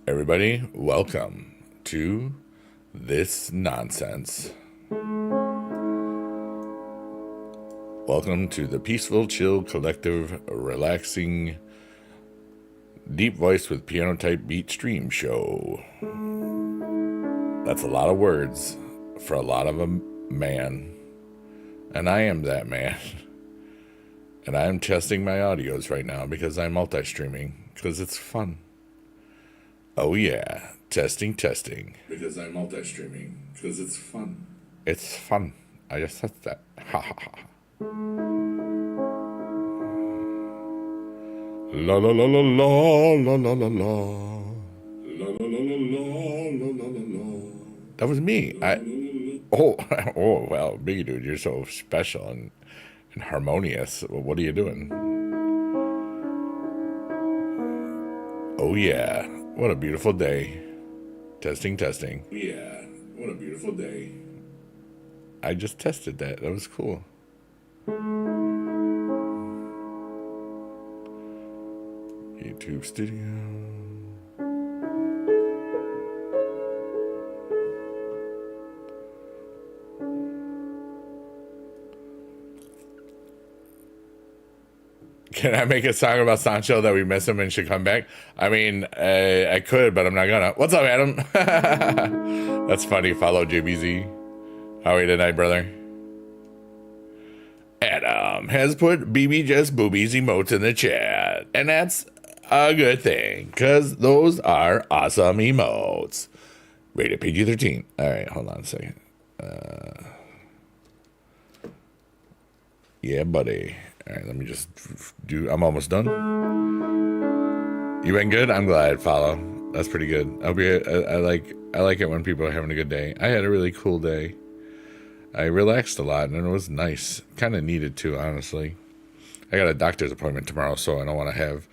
Everybody, welcome to this nonsense. Welcome to the Peaceful Chill Collective Relaxing Deep Voice with Piano Type Beat Stream Show. That's a lot of words for a lot of a man. And I am that man. And I am testing my audios right now because I'm multi-streaming because it's fun. Oh yeah, testing. Because I'm multi-streaming because it's fun. It's fun. I just said that. Ha ha ha. La la la la la la la la la. La la la la la la la la. That was me. Oh well, Biggie dude, you're so special and harmonious. Well, what are you doing? Oh yeah, what a beautiful day. Testing. Yeah, what a beautiful day. I just tested that. That was cool. YouTube Studio. Can I make a song about Sancho that we miss him and should come back? I mean, I could, but I'm not gonna. What's up, Adam? That's funny. Follow JBZ. How are you tonight, brother? Adam has put BB Just Boobies emotes in the chat. And that's a good thing, because those are awesome emotes. Rated PG-13. All right, hold on a second. Yeah, buddy. All right, let me just do. I'm almost done. You been good? I'm glad. Follow. That's pretty good. I like it when people are having a good day. I had a really cool day. I relaxed a lot and it was nice. Kind of needed to, honestly. I got a doctor's appointment tomorrow, so I don't want to have.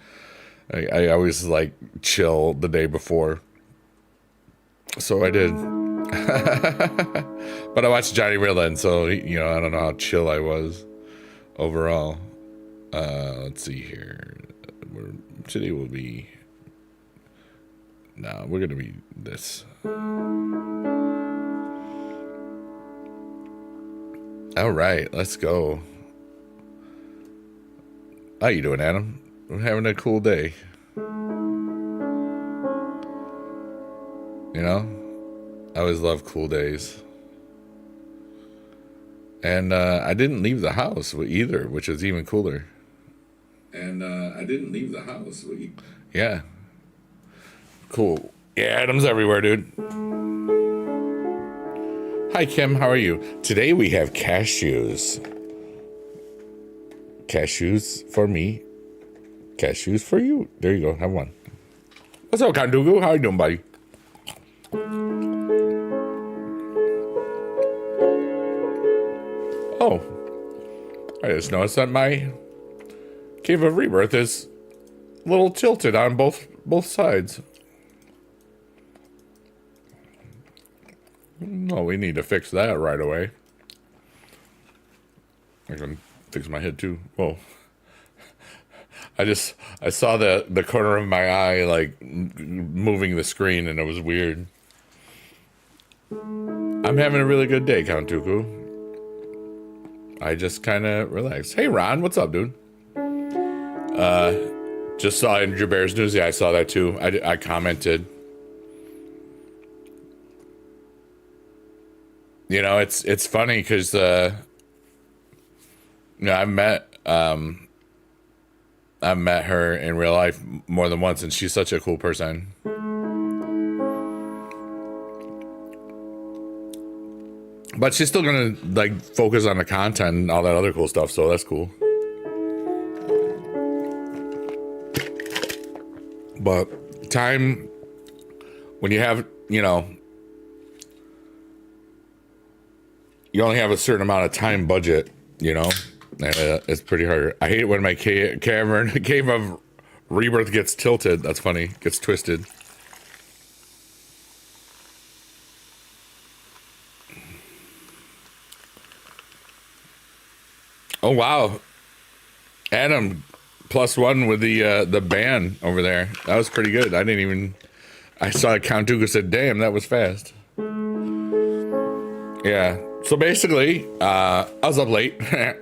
I always like chill the day before, so I did. But I watched Johnny Ridland, so I don't know how chill I was overall. Let's see here. Today will be. No, we're gonna be this. All right, let's go. How you doing, Adam? I'm having a cool day. I always love cool days. And I didn't leave the house either, which is even cooler. Yeah. Cool. Yeah, Adam's everywhere, dude. Hi, Kim. How are you? Today we have cashews. Cashews for me. Cashews for you. There you go. Have one. What's up, Kandugu? How you doing, buddy? Oh. I just noticed that my Cave of Rebirth is a little tilted on both sides. No, we need to fix that right away. I can fix my head too. Whoa. I saw the corner of my eye like moving the screen and it was weird. I'm having a really good day, Count Tuku. I just kind of relaxed. Hey, Ron, what's up, dude? Just saw in Jaber's news. Yeah, I saw that too. I commented. It's funny because I've met her in real life more than once, and she's such a cool person. But she's still gonna focus on the content and all that other cool stuff, so that's cool. But time, when you have, you only have a certain amount of time budget, it's pretty hard. I hate it when my Cave of Rebirth gets tilted. That's funny. Gets twisted. Oh, wow. Adam, +1 with the band over there. That was pretty good. I I saw Count Dooku said, damn, that was fast. Yeah. So basically, I was up late. I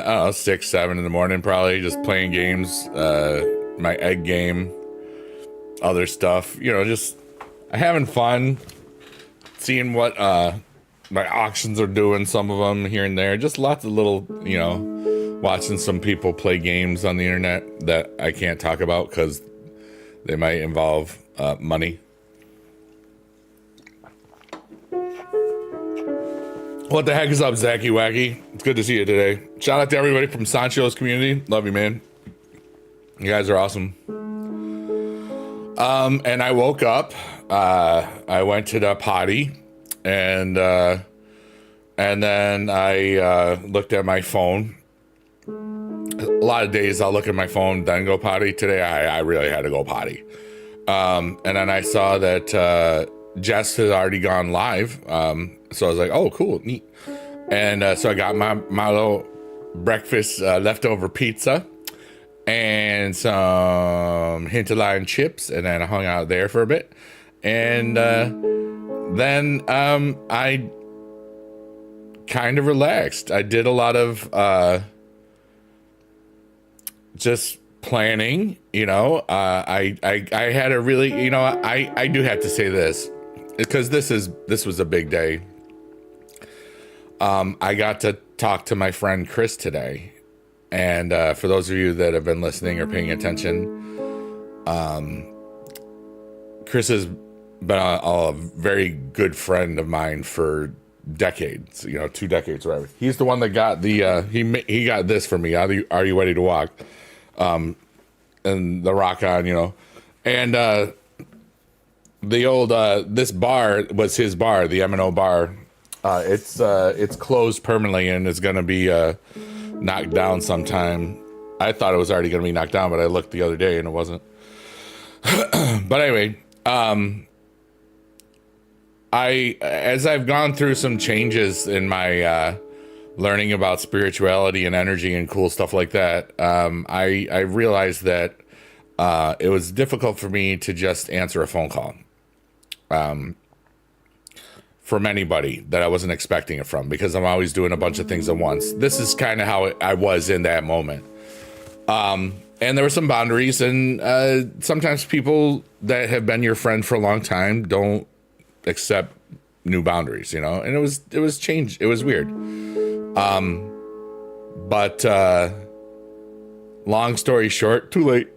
don't know, 6, 7 in the morning, probably just playing games, my egg game, other stuff, just having fun, seeing what my auctions are doing, some of them here and there, just lots of little, watching some people play games on the internet that I can't talk about because they might involve money. What the heck is up, Zacky Wacky? It's good to see you today. Shout out to everybody from Sancho's community. Love you, man. You guys are awesome. And I woke up. I went to the potty, and then I looked at my phone. A lot of days I'll look at my phone, then go potty. Today I really had to go potty. And then I saw that Jess had already gone live. So I was like, oh, cool, neat. And so I got my little breakfast leftover pizza and some Hinterland chips, and then I hung out there for a bit. And then I kind of relaxed. I did a lot of just planning, I had a really, I do have to say this because this was a big day. I got to talk to my friend Chris today, and for those of you that have been listening or paying attention, Chris has been a very good friend of mine for decades, 2 decades, whatever. He's the one that got the he got this for me. Are you ready to walk? And the rock on, and the old this bar was his bar, the M&O bar. It's closed permanently and is going to be knocked down sometime. I thought it was already going to be knocked down, but I looked the other day and it wasn't. But anyway, as I've gone through some changes in my learning about spirituality and energy and cool stuff like that, I realized that it was difficult for me to just answer a phone call from anybody that I wasn't expecting it from, because I'm always doing a bunch of things at once. This is kind of how I was in that moment. And there were some boundaries, and sometimes people that have been your friend for a long time don't accept new boundaries, and it was changed. It was weird. But long story short, too late.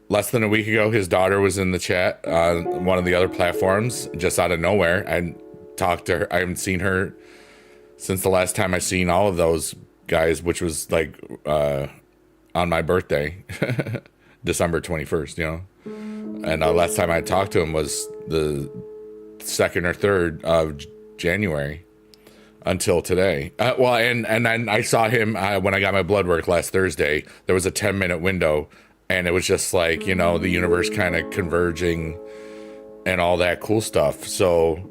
Less than a week ago, his daughter was in the chat on one of the other platforms, just out of nowhere. I talked to her. I haven't seen her since the last time I seen all of those guys, which was like on my birthday, December 21st, And last time I talked to him was the 2nd or 3rd of January until today. And then I saw him when I got my blood work last Thursday. There was a 10-minute window, and it was just like, the universe kind of converging and all that cool stuff. So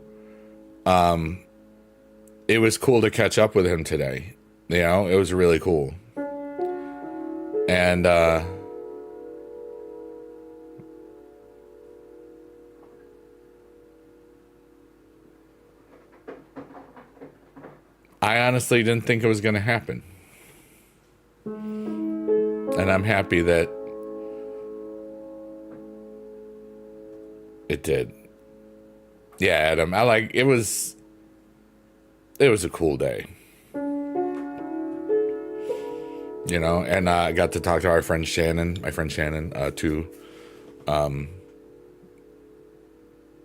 it was cool to catch up with him today. It was really cool. And I honestly didn't think it was going to happen. And I'm happy that it did. Yeah, Adam, it was a cool day. And I got to talk to my friend Shannon, too. And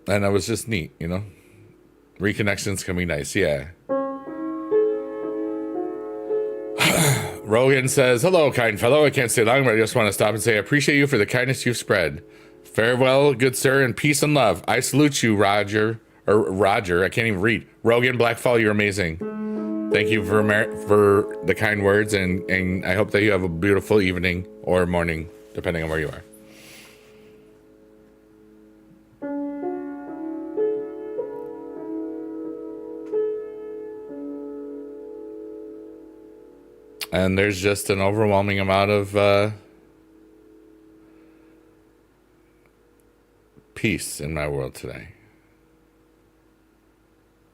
it was just neat, Reconnections can be nice, yeah. Rogan says, hello, kind fellow. I can't stay long, but I just want to stop and say I appreciate you for the kindness you've spread. Farewell, good sir, and peace and love. I salute you, Roger. I can't even read. Rogan Blackfall, you're amazing. Thank you for the kind words, and I hope that you have a beautiful evening or morning, depending on where you are. And there's just an overwhelming amount of peace in my world today.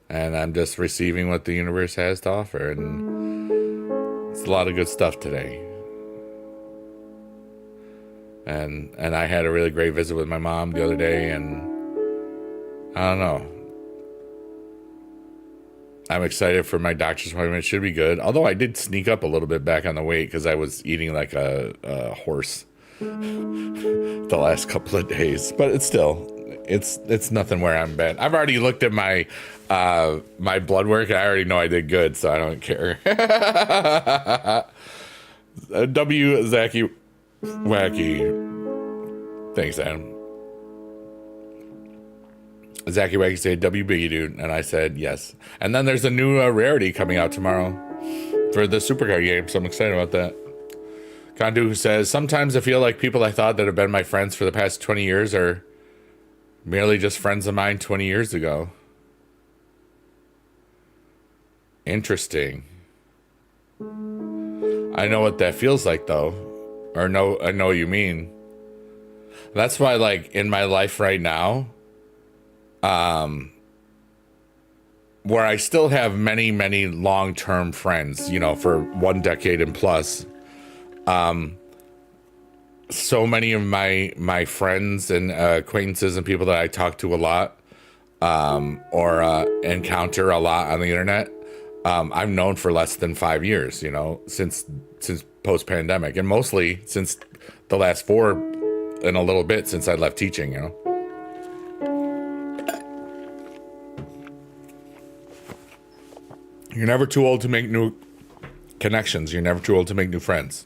And I'm just receiving what the universe has to offer. And it's a lot of good stuff today. And I had a really great visit with my mom the other day, and I don't know. I'm excited for my doctor's appointment. It should be good. Although I did sneak up a little bit back on the weight because I was eating like a horse the last couple of days. But it's nothing where I'm bad. I've already looked at my my blood work, and I already know I did good, so I don't care. Zacky Wacky. Thanks, Adam. Zacky Wacky said, W Biggie Dude, and I said yes. And then there's a new rarity coming out tomorrow for the Supercard game, so I'm excited about that. Kandu says, sometimes I feel like people I thought that have been my friends for the past 20 years are merely just friends of mine 20 years ago. Interesting. I know what that feels like, though. Or no, I know what you mean. That's why, like, in my life right now, where I still have many, many long-term friends, you know, for 1 decade and plus. So many of my friends and acquaintances and people that I talk to a lot, or encounter a lot on the internet, I've known for less than 5 years, you know, since post-pandemic, and mostly since the last 4 and a little bit since I left teaching, you know. You're never too old to make new connections. You're never too old to make new friends.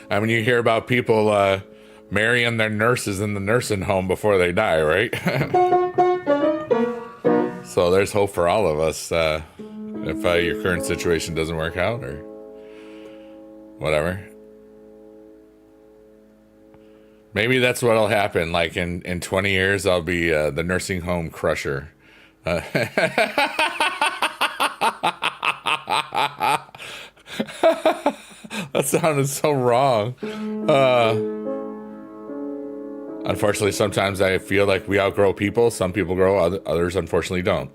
I mean, you hear about people marrying their nurses in the nursing home before they die, right? So there's hope for all of us if your current situation doesn't work out or whatever. Maybe that's what'll happen. Like in 20 years, I'll be the nursing home crusher. That sounded so wrong. Unfortunately, sometimes I feel like we outgrow people. Some people grow, others unfortunately don't.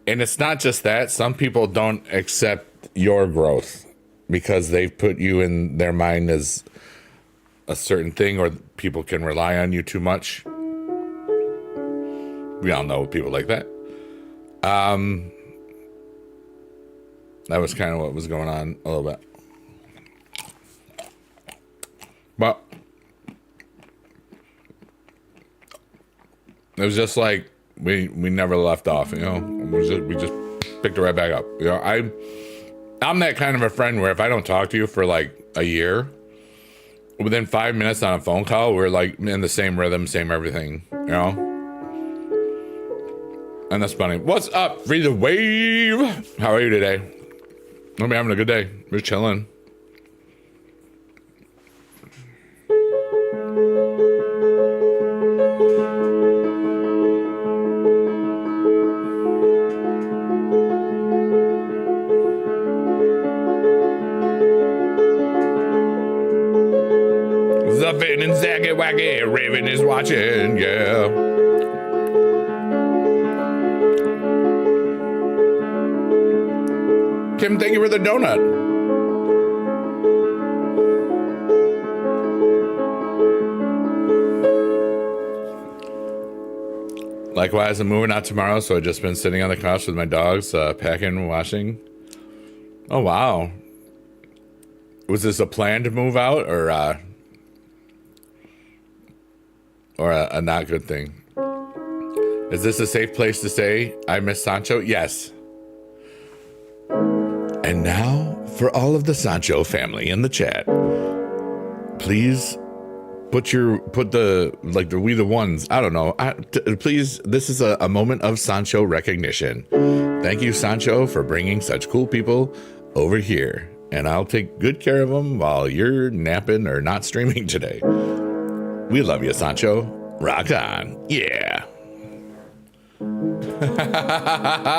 And it's not just that. Some people don't accept your growth because they've put you in their mind as a certain thing, or people can rely on you too much. We all know people like that. That was kind of what was going on a little bit. But it was just like we never left off, you know. We just picked it right back up. You know, I'm that kind of a friend where if I don't talk to you for like a year, within 5 minutes on a phone call, we're like in the same rhythm, same everything, you know? And that's funny. What's up, Free the Wave? How are you today? Hope you're having a good day. We're chilling. Zuffin and Zacky Wacky, Raven is watching, yeah. Kim, thank you for the donut. Likewise, I'm moving out tomorrow, so I've just been sitting on the couch with my dogs, packing, washing. Oh, wow. Was this a planned move out, or a not good thing? Is this a safe place to stay? I miss Sancho? Yes. And now, for all of the Sancho family in the chat, please put the we the ones. I don't know. Please, this is a moment of Sancho recognition. Thank you, Sancho, for bringing such cool people over here. And I'll take good care of them while you're napping or not streaming today. We love you, Sancho. Rock on. Yeah.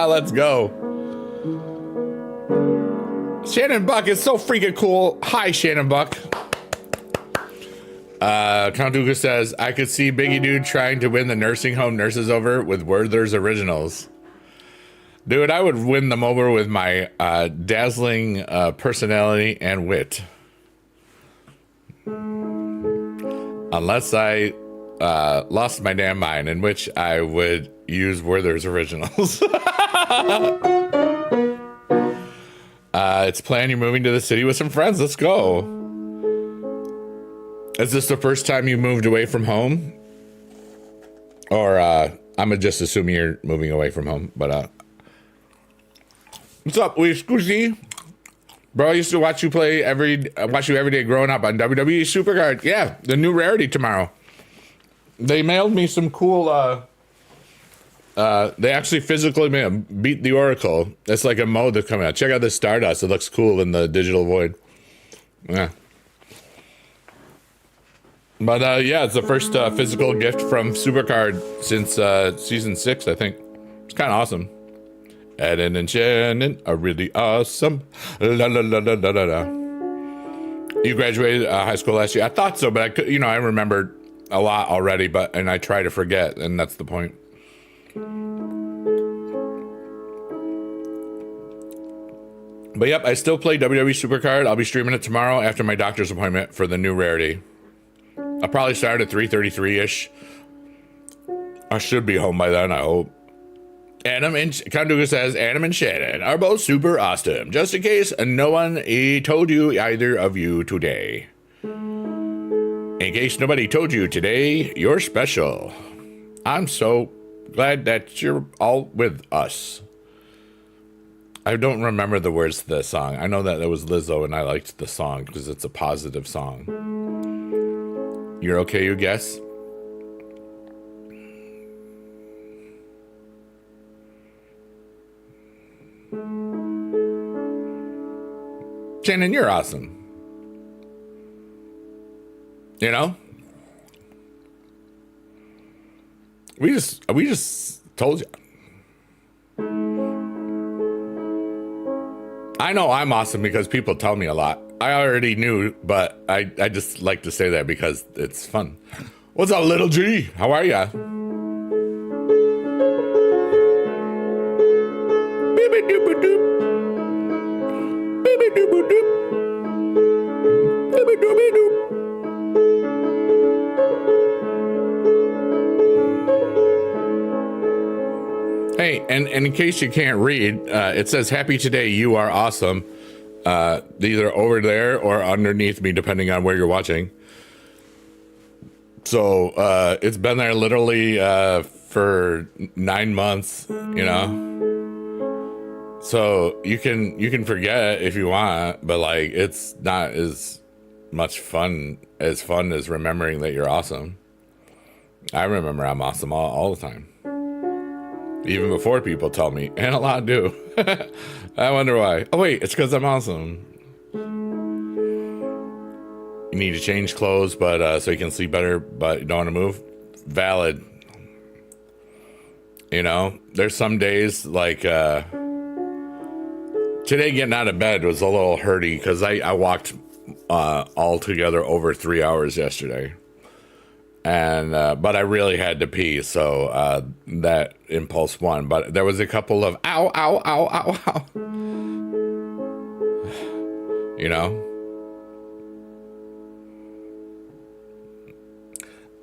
Let's go. Shannon Buck is so freaking cool. Hi, Shannon Buck. Count Dooku says, I could see Biggie Dude trying to win the nursing home nurses over with Werther's Originals. Dude, I would win them over with my dazzling personality and wit. Unless I lost my damn mind, in which I would use Werther's Originals. It's planned you're moving to the city with some friends. Let's go. Is this the first time you moved away from home? Or I'm just assuming you're moving away from home. But what's up, Squishy? Bro, I used to watch you every day growing up on WWE Supercard. Yeah, the new rarity tomorrow. They mailed me some cool. They actually physically beat the Oracle. It's like a mode that's coming out. Check out this Stardust. It looks cool in the digital void. Yeah. But yeah, it's the first physical gift from Supercard since season 6, I think. It's kind of awesome. Eden and Shannon are really awesome. La la la la la la la. You graduated high school last year. I thought so, but I remembered a lot already. And I try to forget, and that's the point. But yep, I still play WWE Supercard. I'll be streaming it tomorrow after my doctor's appointment for the new rarity. I'll probably start at 3:33-ish. I should be home by then, I hope. Conduga says, Adam and Shannon are both super awesome. Just in case no one told you either of you today. In case nobody told you today, you're special. I'm so glad that you're all with us. I don't remember the words to the song. I know that it was Lizzo and I liked the song because it's a positive song. You're okay, you guess? Shannon, you're awesome. You know? We just told you. I know I'm awesome because people tell me a lot. I already knew, but I just like to say that because it's fun. What's up, little G? How are ya? Hey, and in case you can't read, it says, happy today, you are awesome. Either over there or underneath me, depending on where you're watching. So it's been there literally for 9 months, you know? So you can forget if you want, but like it's not as much fun as remembering that you're awesome. I remember I'm awesome all the time. Even before people tell me, and a lot do. I wonder why. Oh wait, it's because I'm awesome. You need to change clothes, but so you can sleep better, but you don't want to move. Valid. You know, there's some days like today getting out of bed was a little hurty because I walked altogether over 3 hours yesterday. And but I really had to pee, so that impulse won. But there was a couple of ow, ow, ow, ow, ow. You know?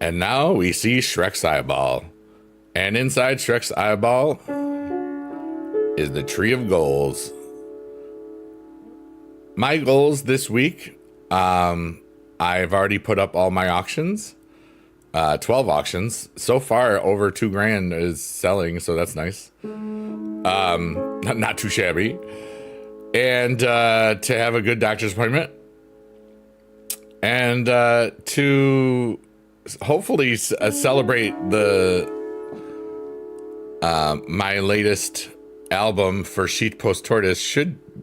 And now we see Shrek's eyeball. And inside Shrek's eyeball is the tree of goals. My goals this week, I've already put up all my auctions. 12 auctions so far, over $2,000 is selling, so that's nice. Not too shabby. And to have a good doctor's appointment, and to hopefully celebrate the my latest album for Sheet Post Tortoise.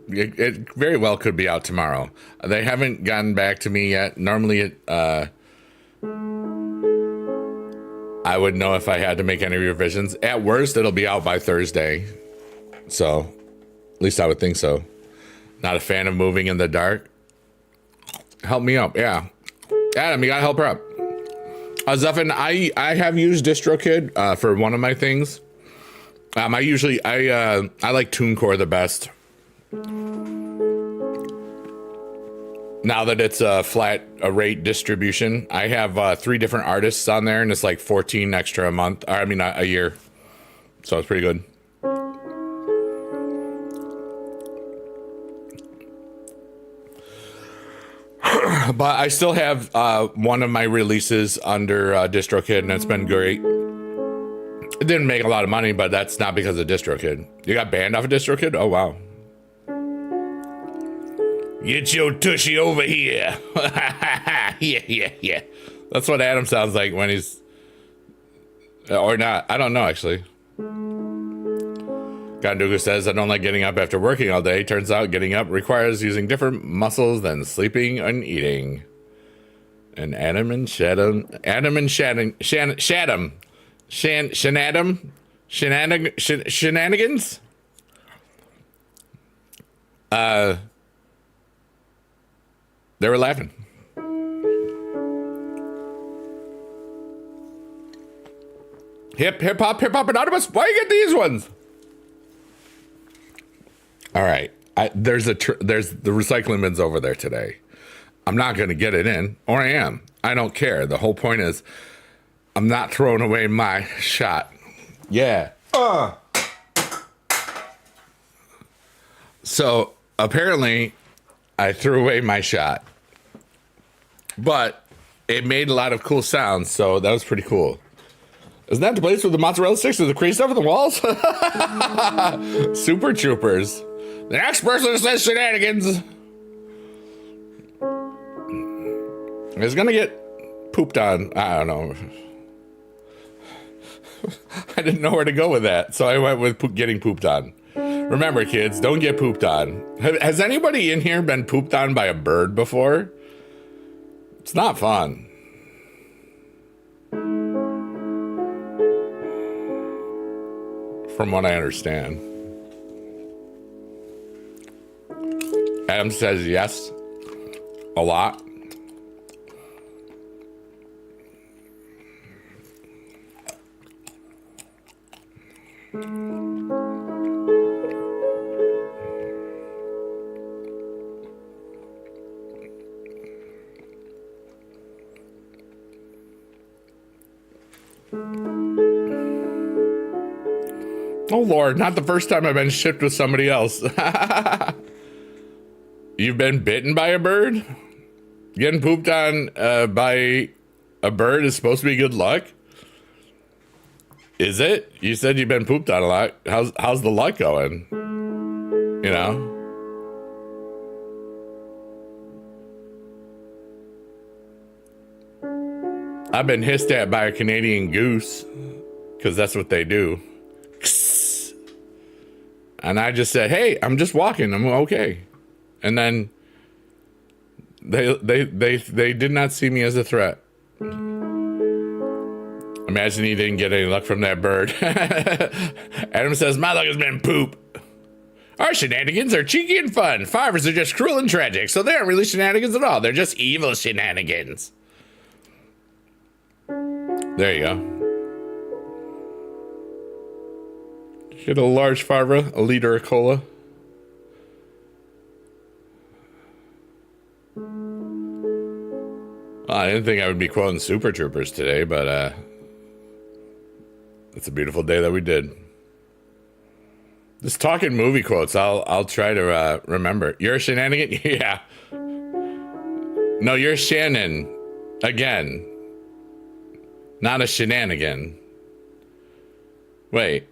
It very well could be out tomorrow. They haven't gotten back to me yet. Normally I would know if I had to make any revisions. At worst, it'll be out by Thursday. So, at least I would think so. Not a fan of moving in the dark. Help me out, yeah. Adam, you gotta help her up. Zuffin, I have used DistroKid for one of my things. I like TuneCore the best. Now that it's a flat rate distribution, I have 3 different artists on there, and it's like 14 extra a month. Or, I mean, a year. So it's pretty good. But I still have one of my releases under DistroKid, and it's been great. It didn't make a lot of money, but that's not because of DistroKid. You got banned off of DistroKid? Oh, wow. Get your tushy over here. Yeah. That's what Adam sounds like when he's... Or not. I don't know, actually. Gonduga says, I don't like getting up after working all day. Turns out getting up requires using different muscles than sleeping and eating. And shenanigans? They were laughing. Hip hop anonymous. Why you get these ones? All right. There's the recycling bins over there today. I'm not going to get it in, or I am. I don't care. The whole point is I'm not throwing away my shot. Yeah. So apparently I threw away my shot, but it made a lot of cool sounds. So that was pretty cool. Isn't that the place with the mozzarella sticks with the crazy stuff on the walls? Super Troopers. The next person says shenanigans is gonna get pooped on. I don't know. I didn't know where to go with that, so I went with getting pooped on. Remember, kids, don't get pooped on. Has anybody in here been pooped on by a bird before? It's not fun. From what I understand. Adam says yes. A lot. Oh Lord, not the first time I've been shipped with somebody else. You've been bitten by a bird? Getting pooped on by a bird is supposed to be good luck? Is it? You said you've been pooped on a lot. How's the luck going? You know? I've been hissed at by a Canadian goose, because that's what they do. And I just said, hey, I'm just walking. I'm okay. And then they did not see me as a threat. Imagine he didn't get any luck from that bird. Adam says, my luck has been poop. Our shenanigans are cheeky and fun. Farmers are just cruel and tragic, so they aren't really shenanigans at all. They're just evil shenanigans. There you go. Get a large Farva, a liter of cola. Well, I didn't think I would be quoting Super Troopers today, but it's a beautiful day that we did. Just talking movie quotes, I'll try to remember. You're a shenanigan? Yeah. No, you're Shannon. Again. Not a shenanigan. Wait.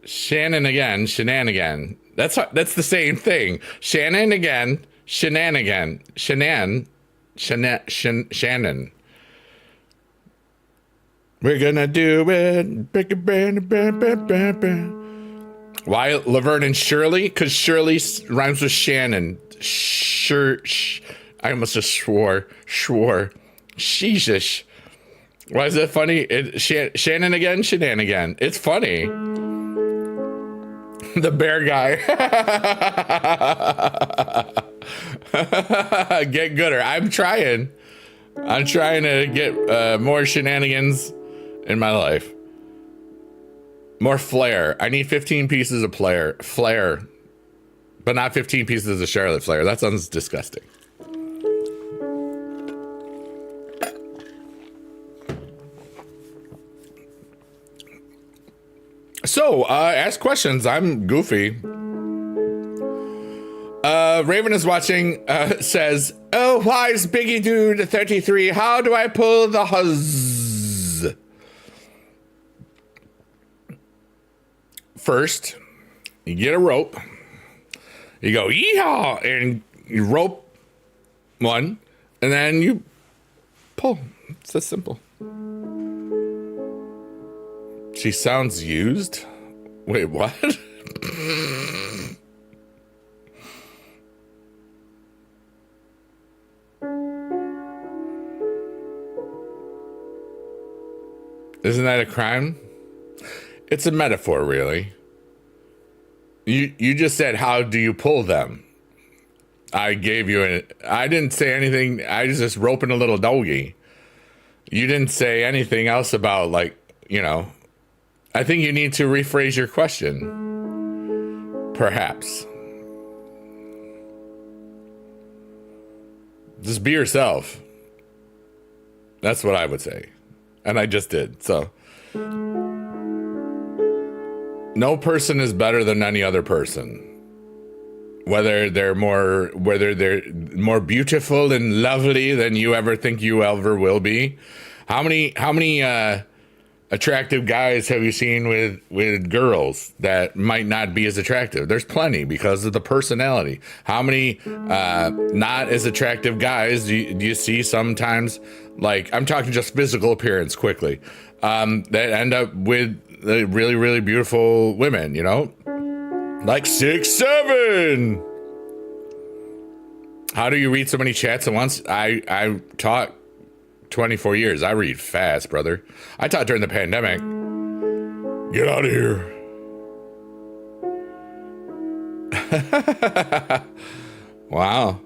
Shannon again, shenanigan. That's the same thing. Shannon again, shenanigan. Shannon. We're gonna do it. Why Laverne and Shirley? Because Shirley rhymes with Shannon. I almost just swore. Sheesh. Why is that funny? Shannon again, shenanigan. It's funny. The bear guy. Get gooder. I'm trying. I'm trying to get more shenanigans in my life. More flair. I need 15 pieces of flair, but not 15 pieces of Charlotte Flair. That sounds disgusting. So, ask questions. I'm goofy. Raven is watching, says, "Oh, why is Biggie Dude 33? How do I pull the huzz?" First, you get a rope. You go, yeehaw, and you rope one, and then you pull. It's that simple. She sounds used? Wait, what? Isn't that a crime? It's a metaphor, really. You just said, how do you pull them? I gave you I didn't say anything. I was just roping a little doggy. You didn't say anything else about, like, you know. I think you need to rephrase your question. Perhaps. Just be yourself. That's what I would say. And I just did. So no person is better than any other person. Whether they're more beautiful and lovely than you ever think you ever will be. How many attractive guys have you seen with girls that might not be as attractive? There's plenty because of the personality. How many not as attractive guys do you see sometimes? Like, I'm talking just physical appearance quickly, that end up with really, really beautiful women, you know? Like 6'7". How do you read so many chats at once? I taught 24 years. I read fast, brother. I taught during the pandemic. Get out of here. Wow.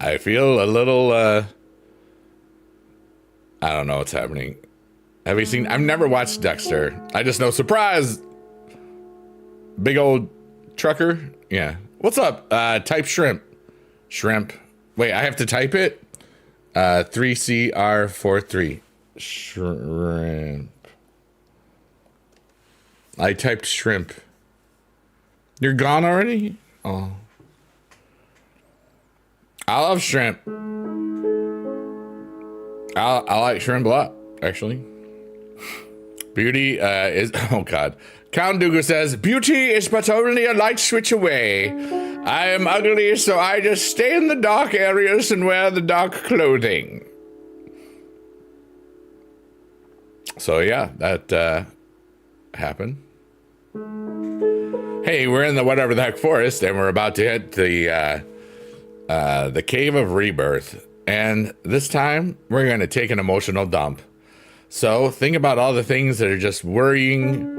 I feel a little, I don't know what's happening. Have you seen? I've never watched Dexter. I just know, surprise. Big old trucker. Yeah. What's up? Type shrimp. Shrimp. Wait, I have to type it? 3CR43. Shrimp. I typed shrimp. You're gone already? Oh. I love shrimp. I like shrimp a lot, actually. Beauty is... Oh, God. Count Dugu says, beauty is but only a light switch away. I am ugly, so I just stay in the dark areas and wear the dark clothing. So, yeah, that happened. Hey, we're in the whatever the heck forest, and we're about to hit the Cave of Rebirth. And this time, we're going to take an emotional dump. So, think about all the things that are just worrying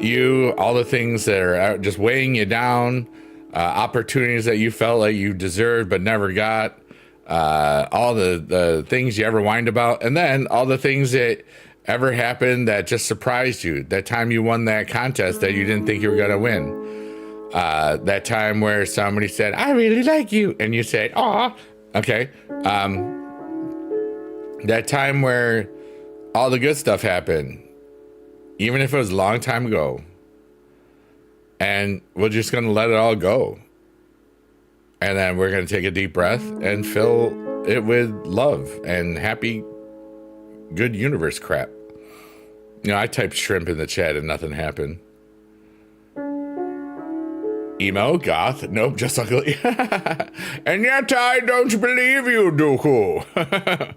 you, all the things that are just weighing you down, opportunities that you felt like you deserved but never got, all the things you ever whined about, and then all the things that ever happened that just surprised you. That time you won that contest that you didn't think you were going to win. That time where somebody said, I really like you, and you said, aw, okay. That time where all the good stuff happened, even if it was a long time ago, and we're just going to let it all go. And then we're going to take a deep breath and fill it with love and happy, good universe crap. You know, I typed shrimp in the chat and nothing happened. Emo, goth, nope, just ugly. And yet I don't believe you, Dooku.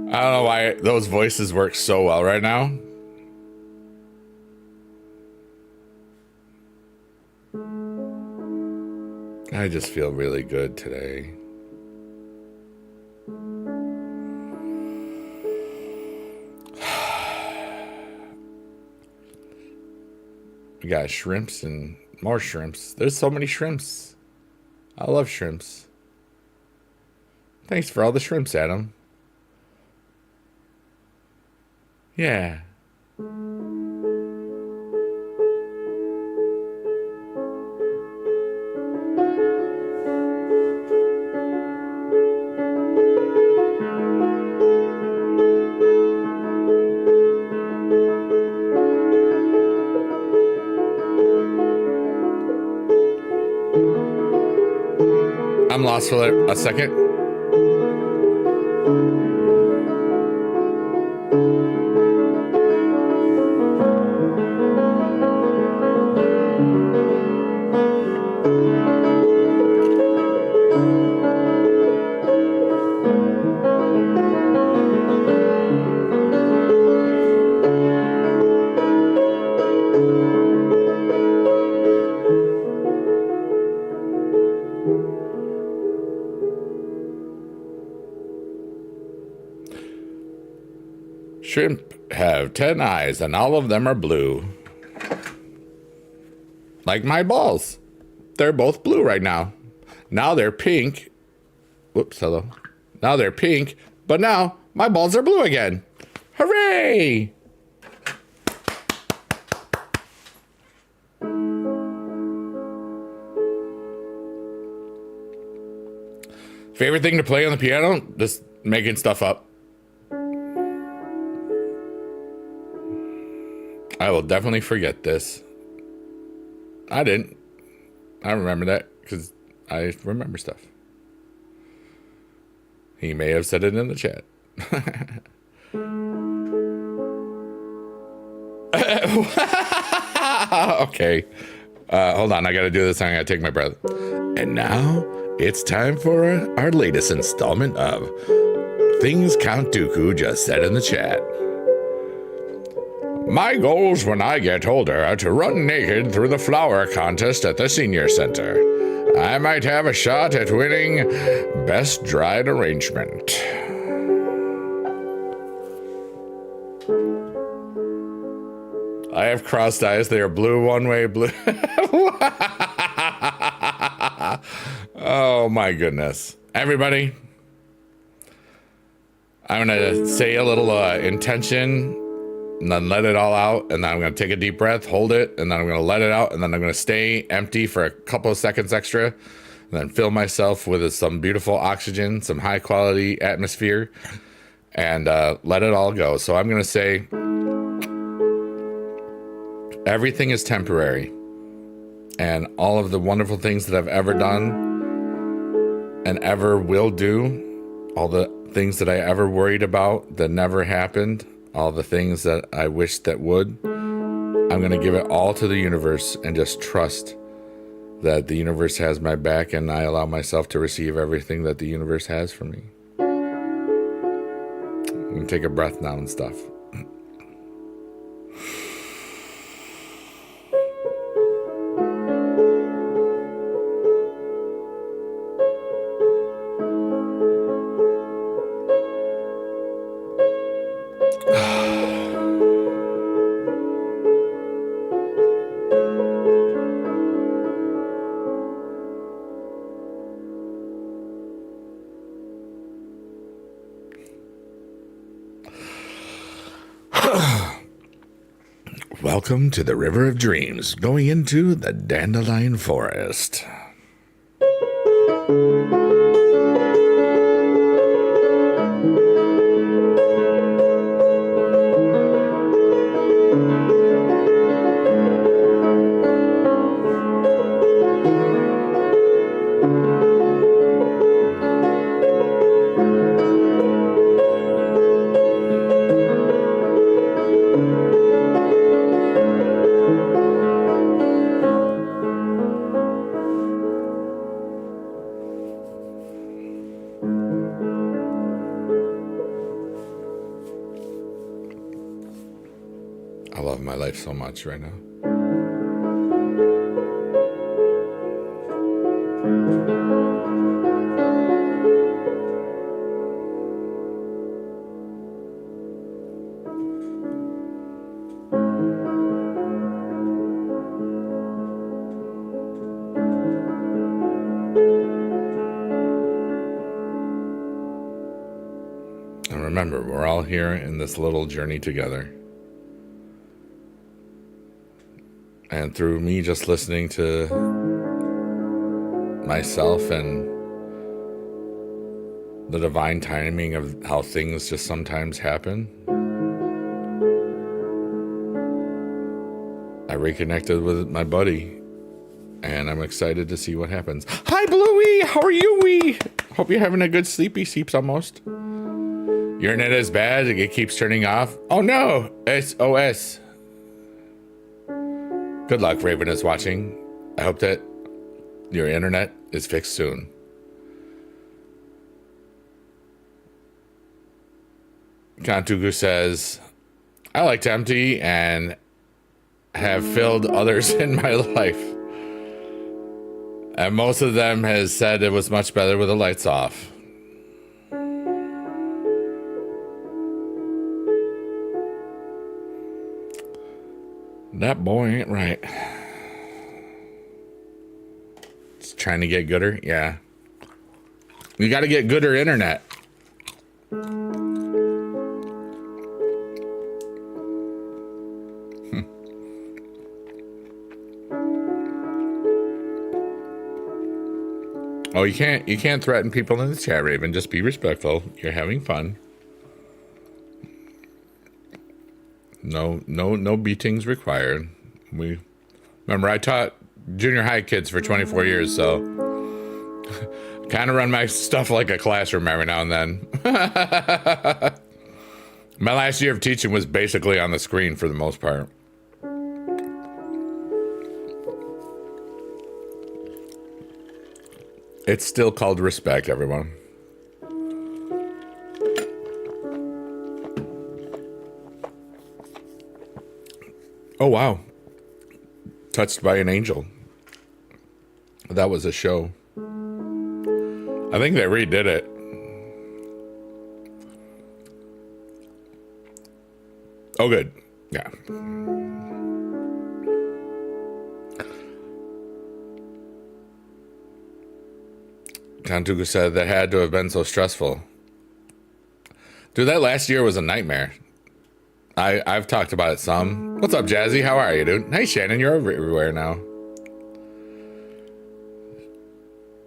I don't know why those voices work so well right now. I just feel really good today. We got shrimps and More shrimps. There's so many shrimps. I love shrimps. Thanks for all the shrimps, Adam. Yeah. I'm lost for a second. Shrimp have 10 eyes and all of them are blue. Like my balls. They're both blue right now. Now they're pink. Whoops, hello. Now they're pink, but now my balls are blue again. Hooray! Favorite thing to play on the piano? Just making stuff up. I will definitely forget this. I didn't. I remember that because I remember stuff. He may have said it in the chat. Okay. Hold on. I got to do this. I got to take my breath. And now it's time for our latest installment of Things Count Dooku just said in the chat. My goals when I get older are to run naked through the flower contest at the senior center. I might have a shot at winning Best Dried Arrangement. I have crossed eyes. They are blue one way, blue. Oh my goodness. Everybody, I'm going to say a little intention and then let it all out. And then I'm going to take a deep breath, hold it, and then I'm going to let it out. And then I'm going to stay empty for a couple of seconds extra. And then fill myself with some beautiful oxygen, some high quality atmosphere, and let it all go. So I'm going to say, everything is temporary. And all of the wonderful things that I've ever done and ever will do, all the things that I ever worried about that never happened, all the things that I wish that would, I'm going to give it all to the universe and just trust that the universe has my back, and I allow myself to receive everything that the universe has for me. And take a breath now and stuff. Welcome to the River of Dreams, going into the Dandelion Forest. I love my life so much right now. remember, we're all here in this little journey together. And through me just listening to myself and the divine timing of how things just sometimes happen, I reconnected with my buddy, and I'm excited to see what happens. Hi, Bluey! How are you, wee? Hope you're having a good sleepy sleeps almost. Your internet is bad, it keeps turning off. Oh no, SOS. Good luck, Raven is watching. I hope that your internet is fixed soon. Kantugu says, I like to empty and have filled others in my life. And most of them has said it was much better with the lights off. That boy ain't right. It's trying to get gooder? Yeah. You gotta get gooder internet. Oh, you can't threaten people in the chat, Raven. Just be respectful. You're having fun. No beatings required. Remember, I taught junior high kids for 24 years, so kind of run my stuff like a classroom every now and then. My last year of teaching was basically on the screen for the most part. It's still called respect, everyone. Oh, wow. Touched by an Angel. That was a show. I think they redid it. Oh, good. Yeah. Kantugu said that had to have been so stressful. Dude, that last year was a nightmare. I've talked about it some. What's up, Jazzy? How are you, dude? Hey, Shannon, you're everywhere now.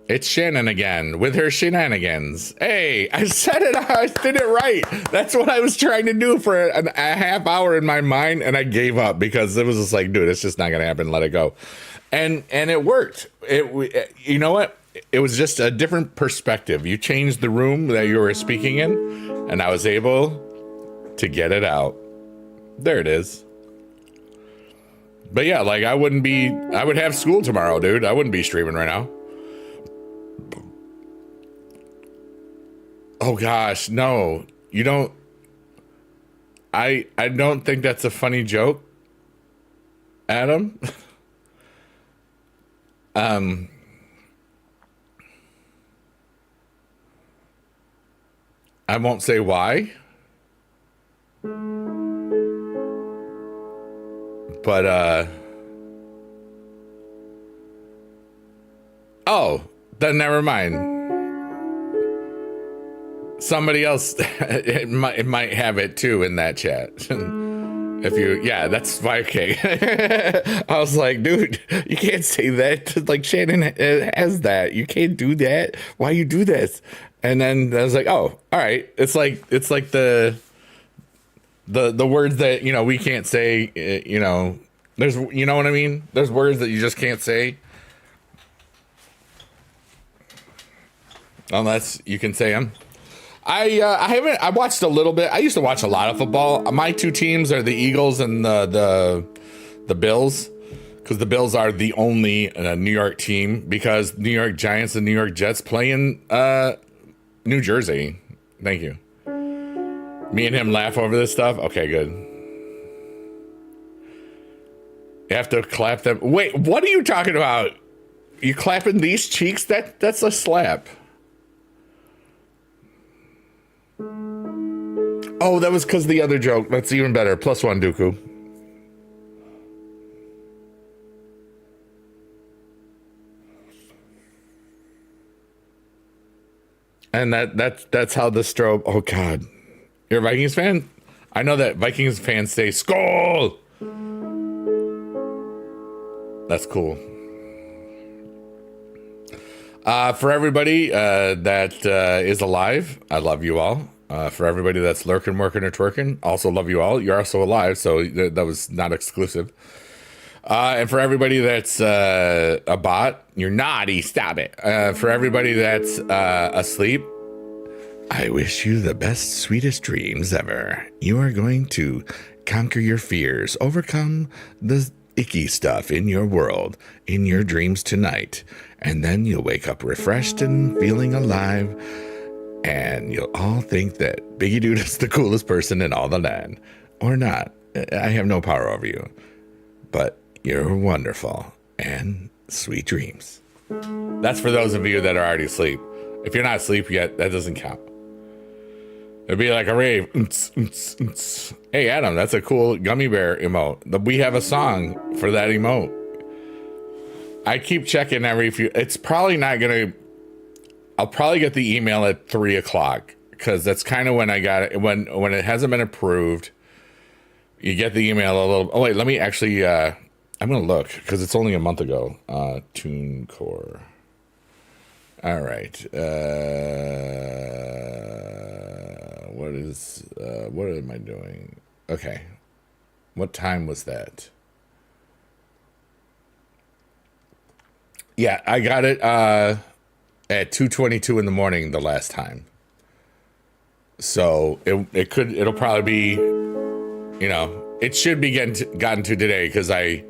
It's Shannon again with her shenanigans. Hey, I said it. I did it right. That's what I was trying to do for a half hour in my mind, and I gave up because it was just like, dude, it's just not gonna happen. Let it go, and it worked. You know what? It was just a different perspective. You changed the room that you were speaking in, and I was able to get it out. There it is. But yeah, like I would have school tomorrow, dude. I wouldn't be streaming right now. Oh gosh, no. You don't. I don't think that's a funny joke, Adam. I won't say why. But oh, then never mind. Somebody else it might have it too in that chat. If you, yeah, that's why. Okay. I was like, dude, you can't say that. Like Shannon has that. You can't do that. Why you do this? And then I was like, oh, all right. It's like the words that, we can't say, there's, you know what I mean? There's words that you just can't say. Unless you can say them. I watched a little bit. I used to watch a lot of football. My two teams are the Eagles and the Bills, because the Bills are the only New York team, because New York Giants and New York Jets play in New Jersey. Thank you. Me and him laugh over this stuff. Okay, good. You have to clap them. Wait, what are you talking about? You clapping these cheeks? That's a slap. Oh, that was because of the other joke. That's even better. +1, Dooku. And that's how the strobe. Oh God, You're a Vikings fan? I know that Vikings fans say Skol. That's cool. For everybody that is alive, I love you all. For everybody that's lurking, working, or twerking, also love you all. You're also alive, so that was not exclusive. And for everybody that's a bot, you're naughty, stop it. For everybody that's asleep, I wish you the best, sweetest dreams ever. You are going to conquer your fears, overcome the icky stuff in your world, in your dreams tonight. And then you'll wake up refreshed and feeling alive. And you'll all think that Biggie Dude is the coolest person in all the land. Or not. I have no power over you. But you're wonderful. And sweet dreams. That's for those of you that are already asleep. If you're not asleep yet, that doesn't count. It'd be like a rave. Hey, Adam, that's a cool gummy bear emote. We have a song for that emote. I keep checking every few. It's probably not going to. I'll probably get the email at 3 o'clock because that's kind of when I got it. When it hasn't been approved, you get the email a little. Oh, wait, let me actually. I'm going to look because it's only a month ago. TuneCore. All right. What am I doing? Okay. What time was that? Yeah, I got it at 2:22 in the morning the last time. So it'll probably be, it should be gotten to today because the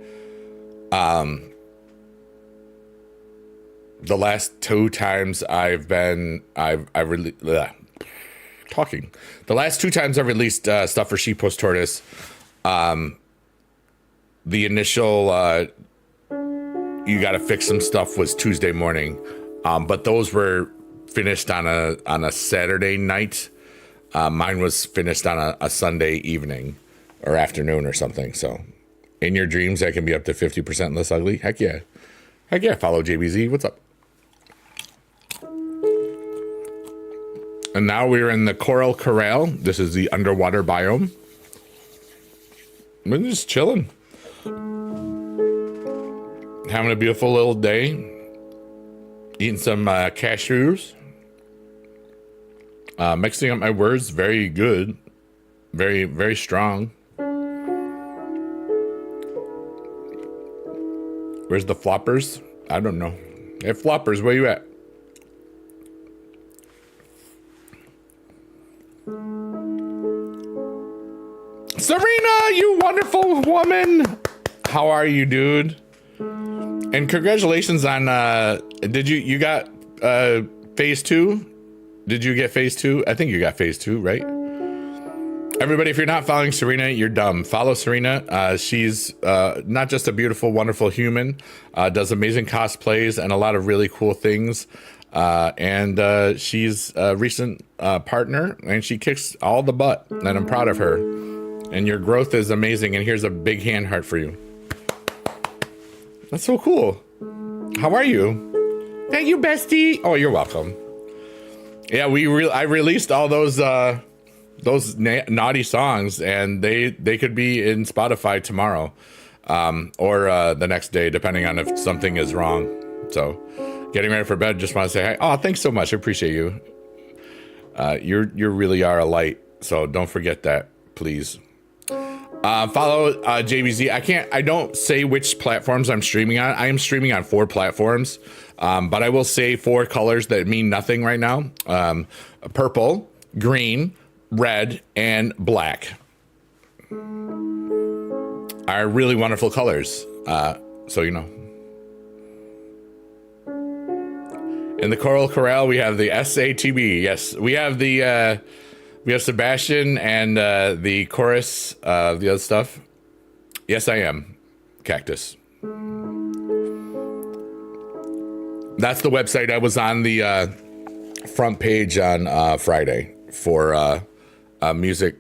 last 2 times the last 2 times I've released stuff for Sheep Post Tortoise, the initial you got to fix some stuff was Tuesday morning, but those were finished on a Saturday night. Mine was finished on a Sunday evening or afternoon or something. So in your dreams, I can be up to 50% less ugly. Heck yeah. Follow JBZ. What's up? And now we're in the Coral Corral. This is the underwater biome. We're just chilling. Having a beautiful little day. Eating some cashews. Mixing up my words. Very good. Very, very strong. Where's the floppers? I don't know. Hey, floppers, where you at? Serena, you wonderful woman. How are you, dude? And congratulations on, you got phase 2? Did you get phase 2? I think you got phase 2, right? Everybody, if you're not following Serena, you're dumb. Follow Serena. She's not just a beautiful, wonderful human, does amazing cosplays and a lot of really cool things. And she's a recent partner, and she kicks all the butt, and I'm proud of her. And your growth is amazing, and here's a big hand heart for you. That's so cool. How are you? Thank you, bestie. Oh, you're welcome. Yeah, I released all those naughty songs, and they could be in Spotify tomorrow, or the next day, depending on if something is wrong. So, getting ready for bed. Just want to say hi. Oh, thanks so much. I appreciate you. You really are a light. So don't forget that, please. Follow JBZ. I don't say which platforms I'm streaming on. I am streaming on 4 platforms, but I will say 4 colors that mean nothing right now. Purple, green, red, and black are really wonderful colors. So you know. In the Coral Corral, we have the SATB. Yes, we have we have Sebastian and the chorus of the other stuff. Yes, I am. Cactus. That's the website. I was on the front page on Friday for a music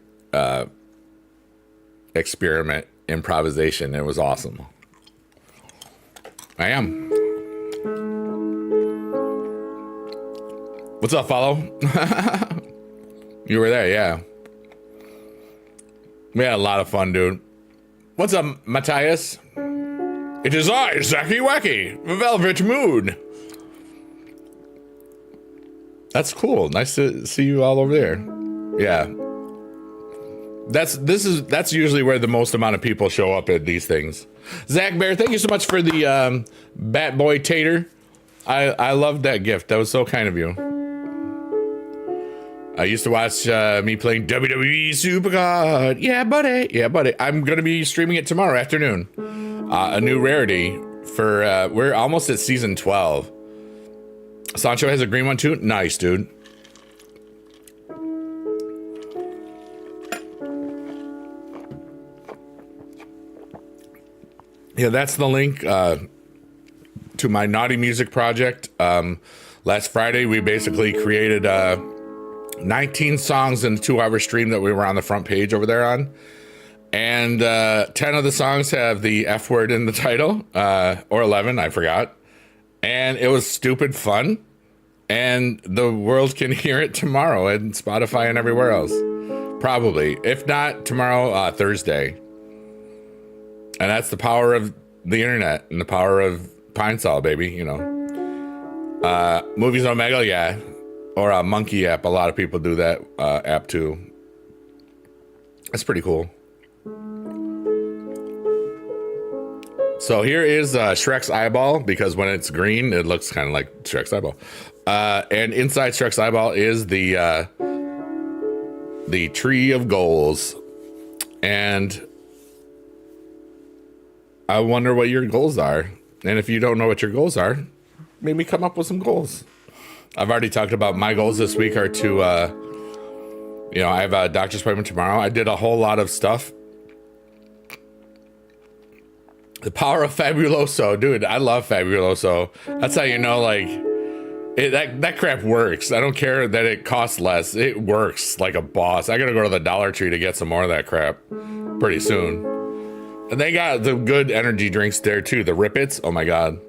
experiment improvisation. It was awesome. I am. What's up, follow? You were there, yeah. We had a lot of fun, dude. What's up, Matthias? It is I, Zacky Wacky, Velvet Moon. That's cool. Nice to see you all over there. Yeah. That's usually where the most amount of people show up at these things. Zach Bear, thank you so much for the Bat Boy Tater. I loved that gift. That was so kind of you. I used to watch me playing WWE Supercard. Yeah, buddy. Yeah, buddy. I'm going to be streaming it tomorrow afternoon. A new rarity for, we're almost at season 12. Sancho has a green one too? Nice, dude. Yeah, that's the link to my Naughty Music project. Last Friday, we basically created 19 songs in a 2-hour stream that we were on the front page over there on. And 10 of the songs have the F word in the title, or 11, I forgot. And it was stupid fun. And the world can hear it tomorrow and Spotify and everywhere else. Probably. If not, tomorrow, Thursday. And that's the power of the internet and the power of Pine Sol, baby, you know. Movies on Omegle, yeah. Or a Monkey app. A lot of people do that app too. That's pretty cool. So here is Shrek's eyeball, because when it's green, it looks kind of like Shrek's eyeball. And inside Shrek's eyeball is the tree of goals. And I wonder what your goals are. And if you don't know what your goals are, maybe come up with some goals. I've already talked about my goals this week are to, you know, I have a doctor's appointment tomorrow. I did a whole lot of stuff. The power of Fabuloso. Dude, I love Fabuloso. That's how you know, like, that crap works. I don't care that it costs less. It works like a boss. I gotta go to the Dollar Tree to get some more of that crap pretty soon. And they got the good energy drinks there too. The Rip-Its, oh my god.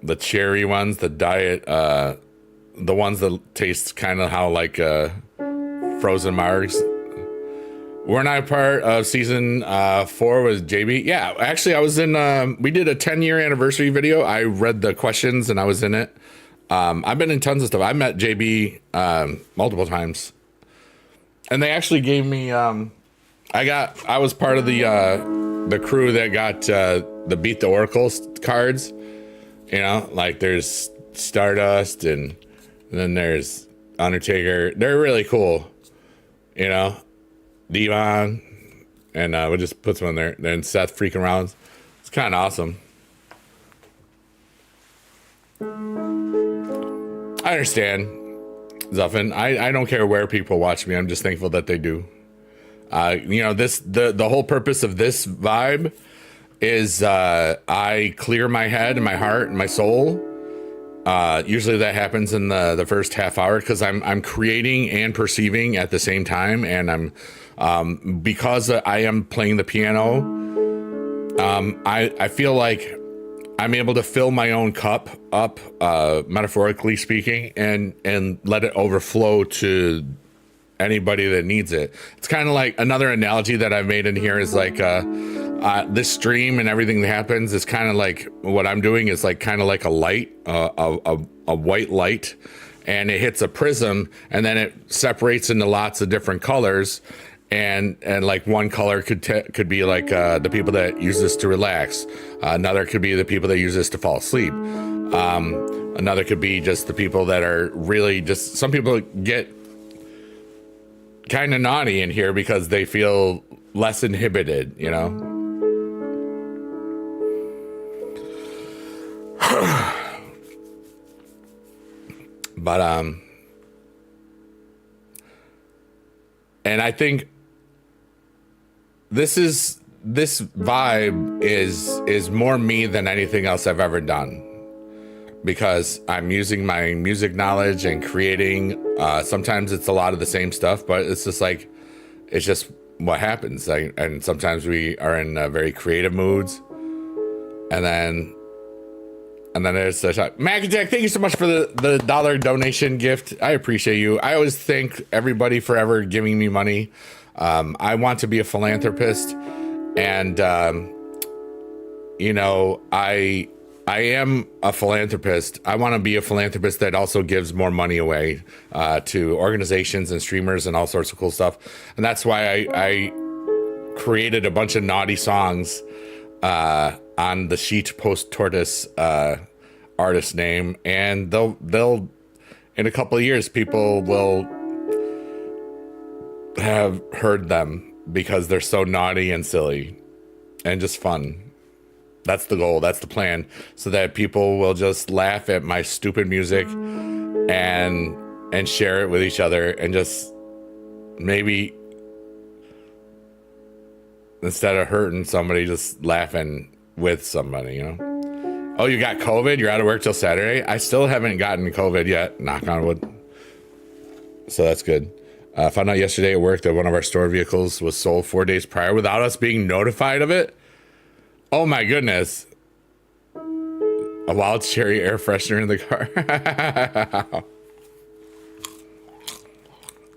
The cherry ones, the diet, the ones that taste kind of how like frozen margs. Weren't I part of season 4 with JB? Yeah, actually I was in, we did a 10-year anniversary video. I read the questions and I was in it. I've been in tons of stuff. I met JB multiple times. And they actually gave me, I was part of the crew that got the Beat the Oracle cards. You know, like there's Stardust and then there's Undertaker. They're really cool. You know, Devon, and we'll just put some in there. Then Seth freaking Rollins. It's kind of awesome. I understand, Zuffin. I don't care where people watch me. I'm just thankful that they do. You know, the whole purpose of this vibe is I clear my head and my heart and my soul. Usually that happens in the first half hour because I'm creating and perceiving at the same time, and I'm because I am playing the piano. I feel like I'm able to fill my own cup up, metaphorically speaking, and let it overflow to anybody that needs it. It's kind of like another analogy that I've made in here is like this stream and everything that happens is kind of like what I'm doing is like kind of like a light, a white light, and it hits a prism and then it separates into lots of different colors. And like one color could be like the people that use this to relax. Another could be the people that use this to fall asleep. Another could be just the people that are really just, some people get kind of naughty in here because they feel less inhibited, you know? But, and I think this vibe is more me than anything else I've ever done, because I'm using my music knowledge and creating. Sometimes it's a lot of the same stuff, but it's just like, it's just what happens. And sometimes we are in very creative moods, and then there's the shot. Magjack, thank you so much for the $1 donation gift. I appreciate you. I always thank everybody for ever giving me money. I want to be a philanthropist, and I am a philanthropist. I want to be a philanthropist that also gives more money away to organizations and streamers and all sorts of cool stuff. And that's why I created a bunch of naughty songs on the Sheet Post Tortoise artist name, and they'll in a couple of years people will have heard them because they're so naughty and silly and just fun. That's the goal. That's the plan, so that people will just laugh at my stupid music and share it with each other, and just maybe instead of hurting somebody, just laughing with somebody, you know? Oh, you got COVID? You're out of work till Saturday? I still haven't gotten COVID yet, knock on wood. So that's good. Found out yesterday at work that one of our store vehicles was sold 4 days prior without us being notified of it. Oh my goodness. A wild cherry air freshener in the car.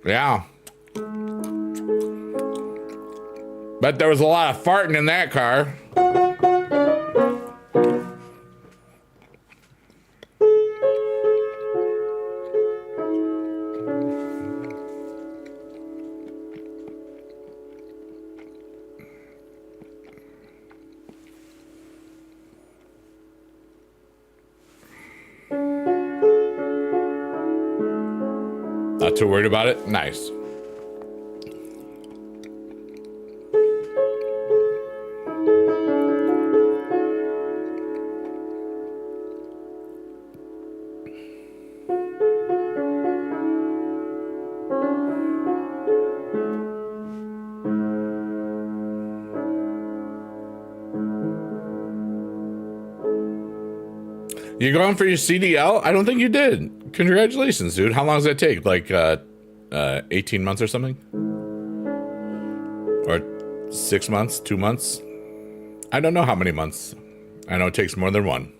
Yeah. But there was a lot of farting in that car. Not too worried about it? Nice. You going for your CDL? I don't think you did. Congratulations, dude. How long does that take? Like 18 months or something? Or 6 months? 2 months? I don't know how many months. I know it takes more than one.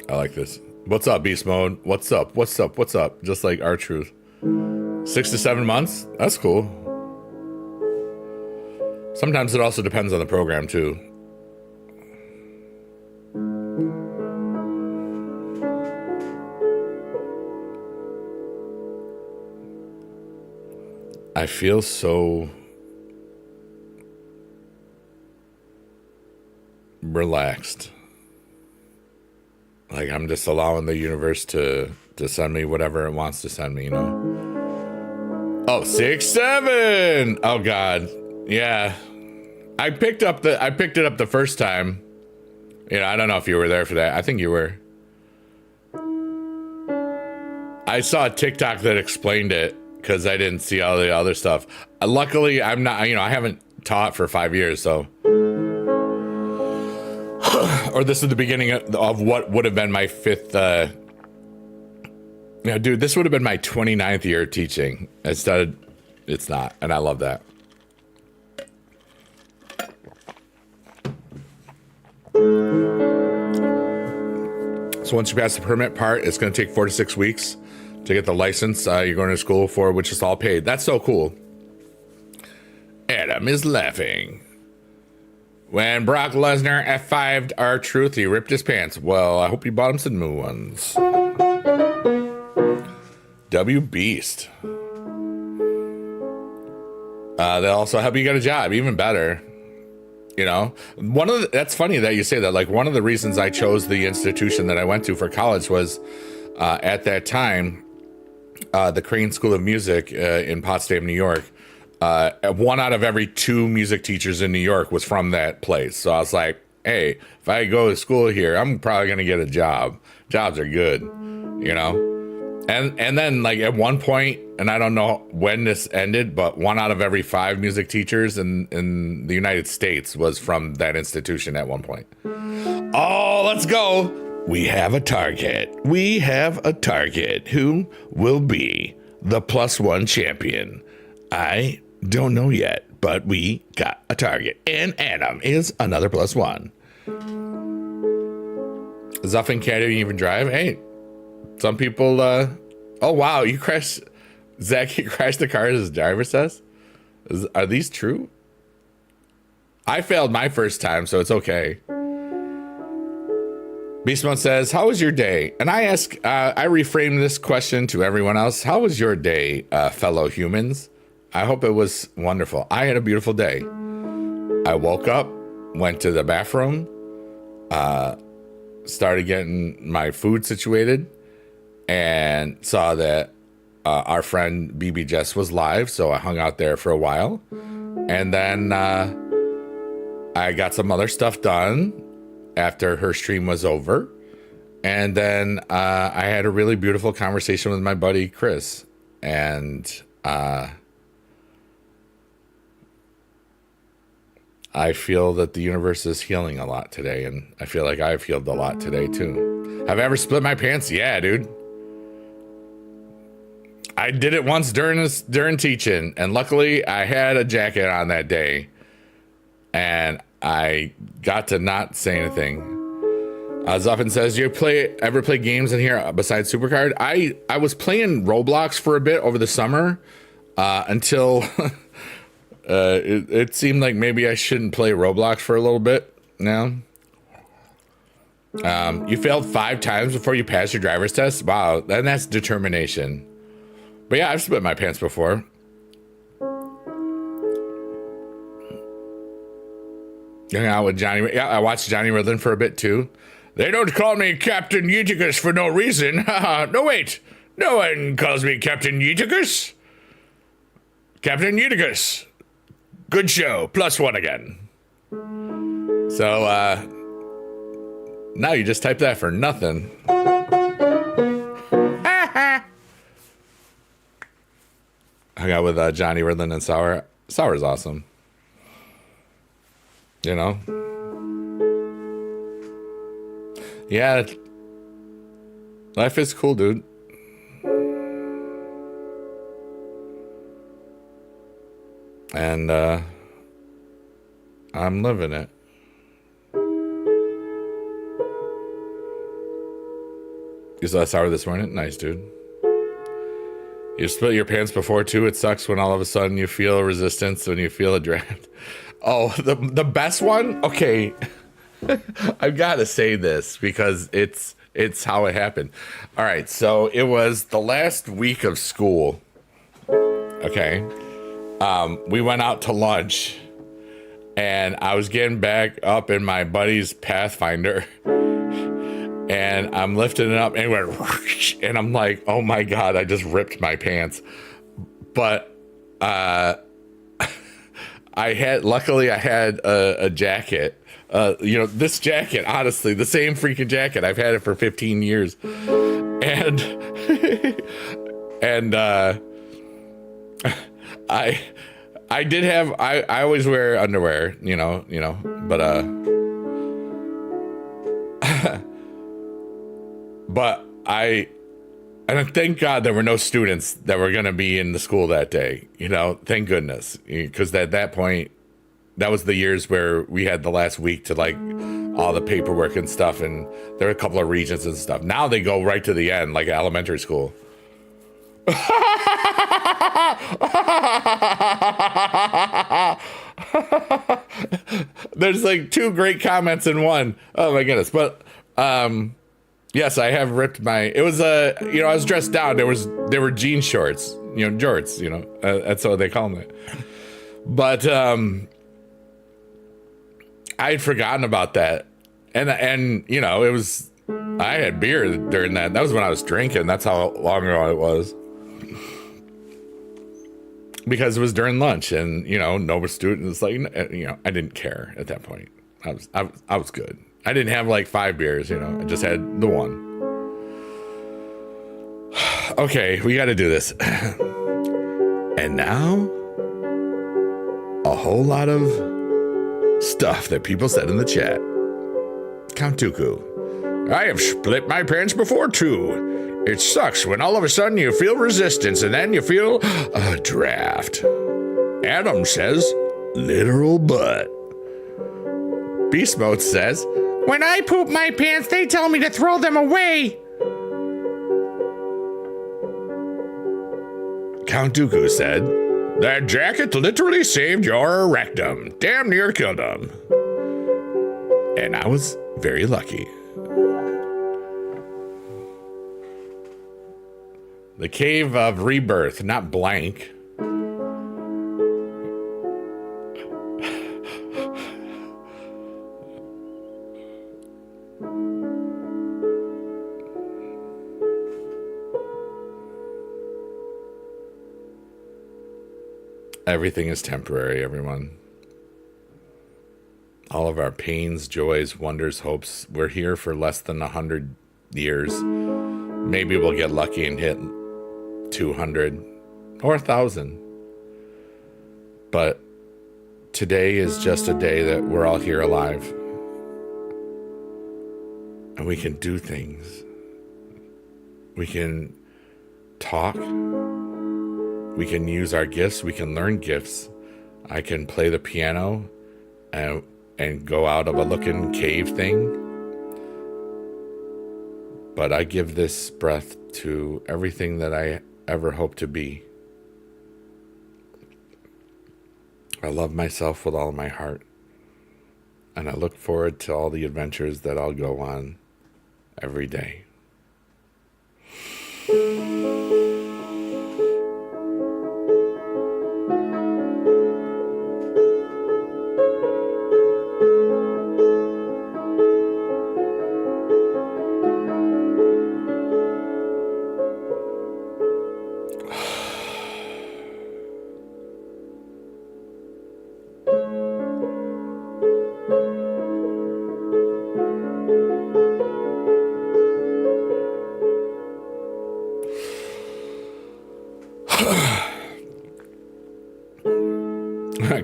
I like this. What's up, Beast Mode? What's up? What's up? What's up? Just like our truth. 6 to 7 months? That's cool. Sometimes it also depends on the program, too. I feel so relaxed. Like I'm just allowing the universe to send me whatever it wants to send me, you know? Oh, 6, 7. Oh, God. Yeah. I picked it up the first time. You know, I don't know if you were there for that. I think you were. I saw a TikTok that explained it because I didn't see all the other stuff. Luckily, I'm not, you know, I haven't taught for 5 years, so. Or this is the beginning of what would have been my 5th, you know, dude, this would have been my 29th year teaching. Instead, it's not, and I love that. So once you pass the permit part, it's going to take 4 to 6 weeks to get the license you're going to school for, which is all paid. That's so cool. Adam is laughing. When Brock Lesnar F5'd R-Truth, he ripped his pants. Well, I hope you bought him some new ones. W Beast. They'll also help you get a job, even better. You know, that's funny that you say that. Like one of the reasons I chose the institution that I went to for college was at that time, the Crane School of Music in Potsdam, New York. 1 out of every 2 music teachers in New York was from that place. So I was like, hey, if I go to school here, I'm probably going to get a job. Jobs are good, you know? And then like at one point, and I don't know when this ended, but 1 out of every 5 music teachers in the United States was from that institution at one point. Oh, let's go. We have a target. We have a target. Who will be the +1 champion? I don't know yet, but we got a target. And Adam is another +1. Zuffin can't even drive. Hey, some people, oh wow, you crashed, Zach, you crashed the car as his driver's test? Are these true? I failed my first time, so it's okay. Beast Mode says, how was your day? And I reframe this question to everyone else. How was your day, fellow humans? I hope it was wonderful. I had a beautiful day. I woke up, went to the bathroom, started getting my food situated, and saw that our friend BB Jess was live, so I hung out there for a while. And then I got some other stuff done after her stream was over. And then I had a really beautiful conversation with my buddy Chris. And I feel that the universe is healing a lot today. And I feel like I've healed a lot today too. Have I ever split my pants? Yeah, dude. I did it once during teaching, and luckily I had a jacket on that day, and I got to not say anything. Zuffin says, "Do you ever play games in here besides Supercard?" I was playing Roblox for a bit over the summer until it seemed like maybe I shouldn't play Roblox for a little bit now. You failed 5 times before you passed your driver's test? Wow, that's determination. But yeah, I've split my pants before. Hung out with Johnny. Yeah, I watched Johnny Riddlin for a bit too. They don't call me Captain Yeetikus for no reason. No, wait. No one calls me Captain Yeetikus. Captain Yeetikus. Good show. +1 again. So, now you just type that for nothing. Hung out with Johnny Riddlin and Sour. Sour's awesome. You know? Yeah. Life is cool, dude. And I'm living it. You saw Sour this morning? Nice, dude. You split your pants before too. It sucks when all of a sudden you feel resistance when you feel a draft. Oh, the best one? Okay. I've got to say this because it's how it happened. All right, so it was the last week of school. Okay. We went out to lunch and I was getting back up in my buddy's Pathfinder. And I'm lifting it up and it went, and I'm like, oh my God, I just ripped my pants. But luckily I had a jacket. This jacket, honestly, the same freaking jacket. I've had it for 15 years. And I did have, I always wear underwear, but but and thank God there were no students that were going to be in the school that day, thank goodness. Because at that point, that was the years where we had the last week to like all the paperwork and stuff. And there were a couple of regents and stuff. Now they go right to the end, like elementary school. There's like 2 great comments in one. Oh my goodness. But, yes, I have ripped it was, I was dressed down. There were jean shorts, jorts, that's what they call them. But, I had forgotten about that. And, it was, I had beer during that. That was when I was drinking. That's how long ago it was. Because it was during lunch and, no students, like, I didn't care at that point. I was good. I didn't have like 5 beers, I just had the one. Okay, we got to do this. And now, a whole lot of stuff that people said in the chat. Count Dooku. I have split my pants before too. It sucks when all of a sudden you feel resistance and then you feel a draft. Adam says, literal butt. Beast Mode says, When I poop my pants, they tell me to throw them away. Count Dooku said, that jacket literally saved your rectum. Damn near killed him. And I was very lucky. The Cave of Rebirth, not blank. Everything is temporary, everyone. All of our pains, joys, wonders, hopes, we're here for less than 100 years. Maybe we'll get lucky and hit 200 or 1,000. But today is just a day that we're all here alive. And we can do things. We can talk. We can use our gifts. We can learn gifts. I can play the piano and go out of a looking cave thing. But I give this breath to everything that I ever hope to be. I love myself with all of my heart. And I look forward to all the adventures that I'll go on every day.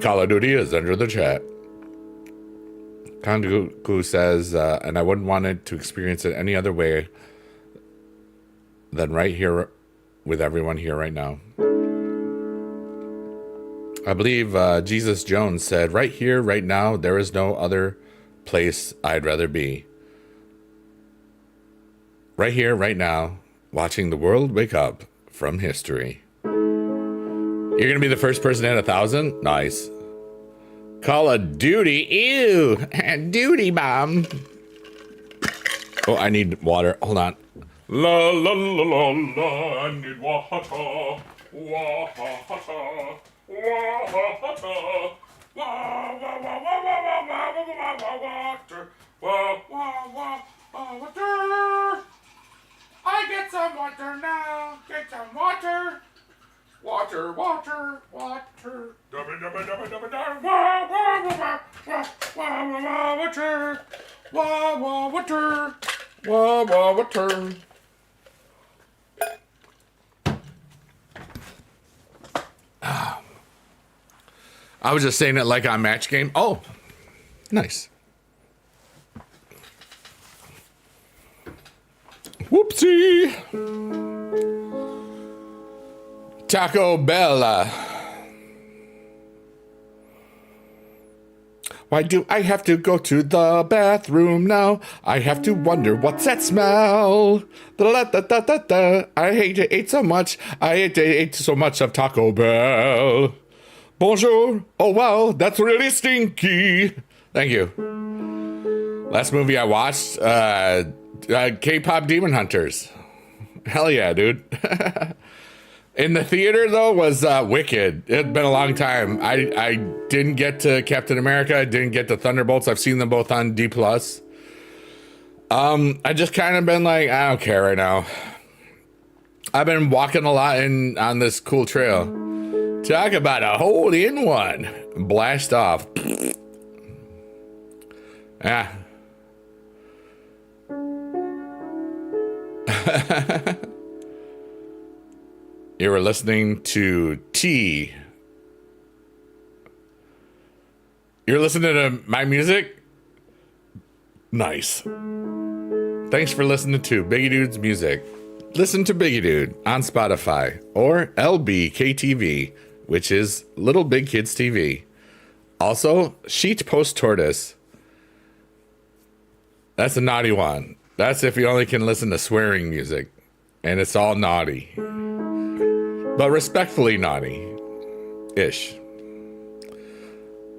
Call of Duty is under the chat. Kanduku says, and I wouldn't want it to experience it any other way than right here with everyone here right now. I believe Jesus Jones said, right here, right now, there is no other place I'd rather be. Right here, right now, watching the world wake up from history. You're going to be the first person to hit 1,000? Nice. Call of Duty. Ew. Duty bomb. Oh, I need water. Hold on. La la la la la. I need water. Water. Water. Water. I get some water now. Get some water. Water, water, water. Water. I was just saying it like on Match Game. Oh, nice. Whoopsie. Taco Bell. Why do I have to go to the bathroom now? I have to wonder what's that smell. I ate so much. I ate so much of Taco Bell. Bonjour. Oh, wow, that's really stinky. Thank you. Last movie I watched, K-pop Demon Hunters. Hell yeah, dude. In the theater, though, was Wicked. It had been a long time. I didn't get to Captain America. I didn't get to Thunderbolts. I've seen them both on D+. I just kind of been like, I don't care right now. I've been walking a lot on this cool trail. Talk about a hole-in-one. Blast off. Yeah. You were listening to T. You're listening to my music? Nice. Thanks for listening to Biggie Dude's music. Listen to Biggie Dude on Spotify or LBKTV, which is Little Big Kids TV. Also, Sheet Post Tortoise That's a naughty one. That's if you only can listen to swearing music. And it's all naughty. But respectfully naughty-ish.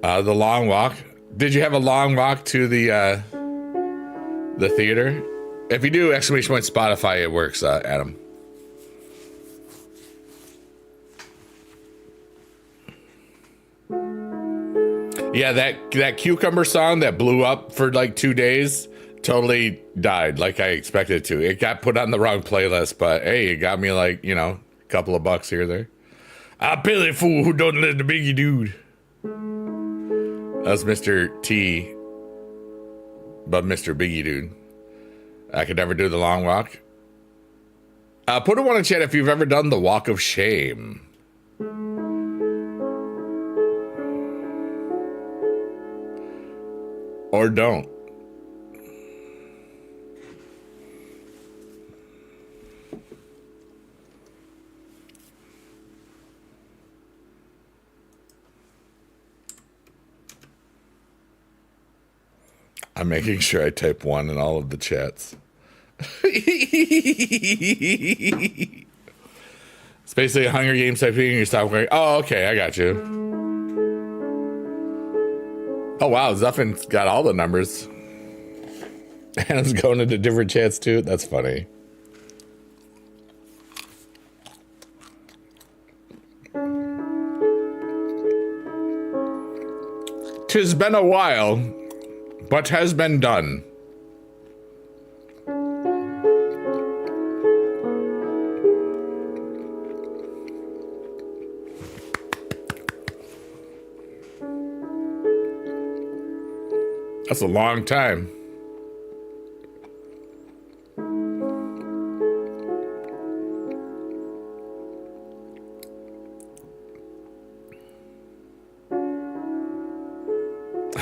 The long walk. Did you have a long walk to the theater? If you do, exclamation point Spotify, it works, Adam. Yeah, that cucumber song that blew up for like 2 days totally died like I expected it to. It got put on the wrong playlist, but hey, it got me like, you know, a couple of bucks here or there. I pay the fool who don't let the biggie dude. That's Mr. T, but Mr. Biggie dude. I could never do the long walk. Put a one in chat if you've ever done the walk of shame. Or don't. I'm making sure I type 1 in all of the chats. It's basically a Hunger Games type thing and you stop going, oh, okay, I got you. Oh, wow, Zuffin's got all the numbers. And it's going into different chats, too. That's funny. "'Tis been a while, but has been done." That's a long time.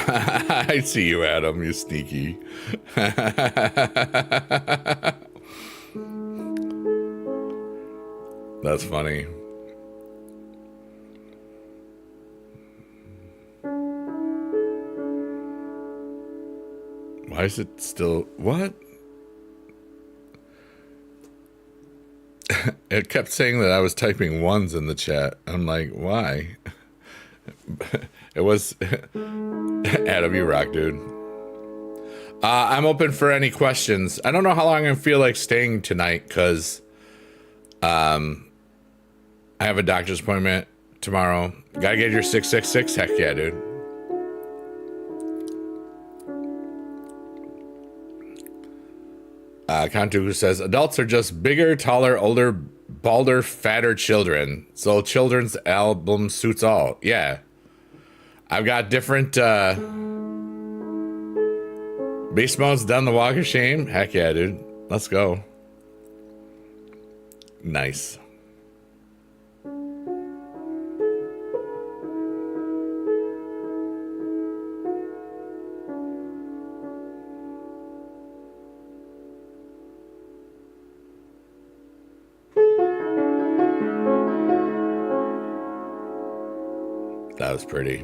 I see you, Adam, you sneaky. That's funny. Why is it still... What? It kept saying that I was typing 1s in the chat. I'm like, why? It was... Adam, you rock, dude. I'm open for any questions. I don't know how long I feel like staying tonight, because I have a doctor's appointment tomorrow. Gotta get your 666. Heck yeah, dude. Kantuku says, adults are just bigger, taller, older, balder, fatter children. So children's album suits all. Yeah. I've got different beast modes done the walk of shame. Heck yeah, dude. Let's go. Nice. That was pretty.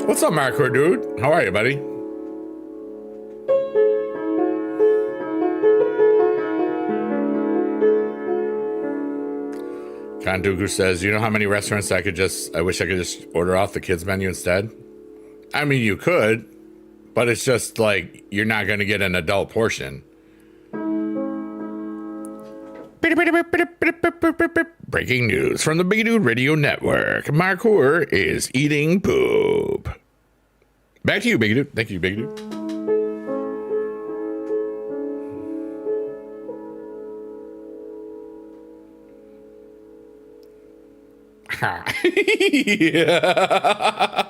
What's up, Marco, dude? How are you, buddy? Kanduku says, you know how many restaurants I wish I could just order off the kids menu instead? I mean, you could, but it's just like, you're not going to get an adult portion. Breaking news from the Big Dude Radio Network. Marcour is eating poop. Back to you, Big Dude. Thank you, Big Dude. Yeah.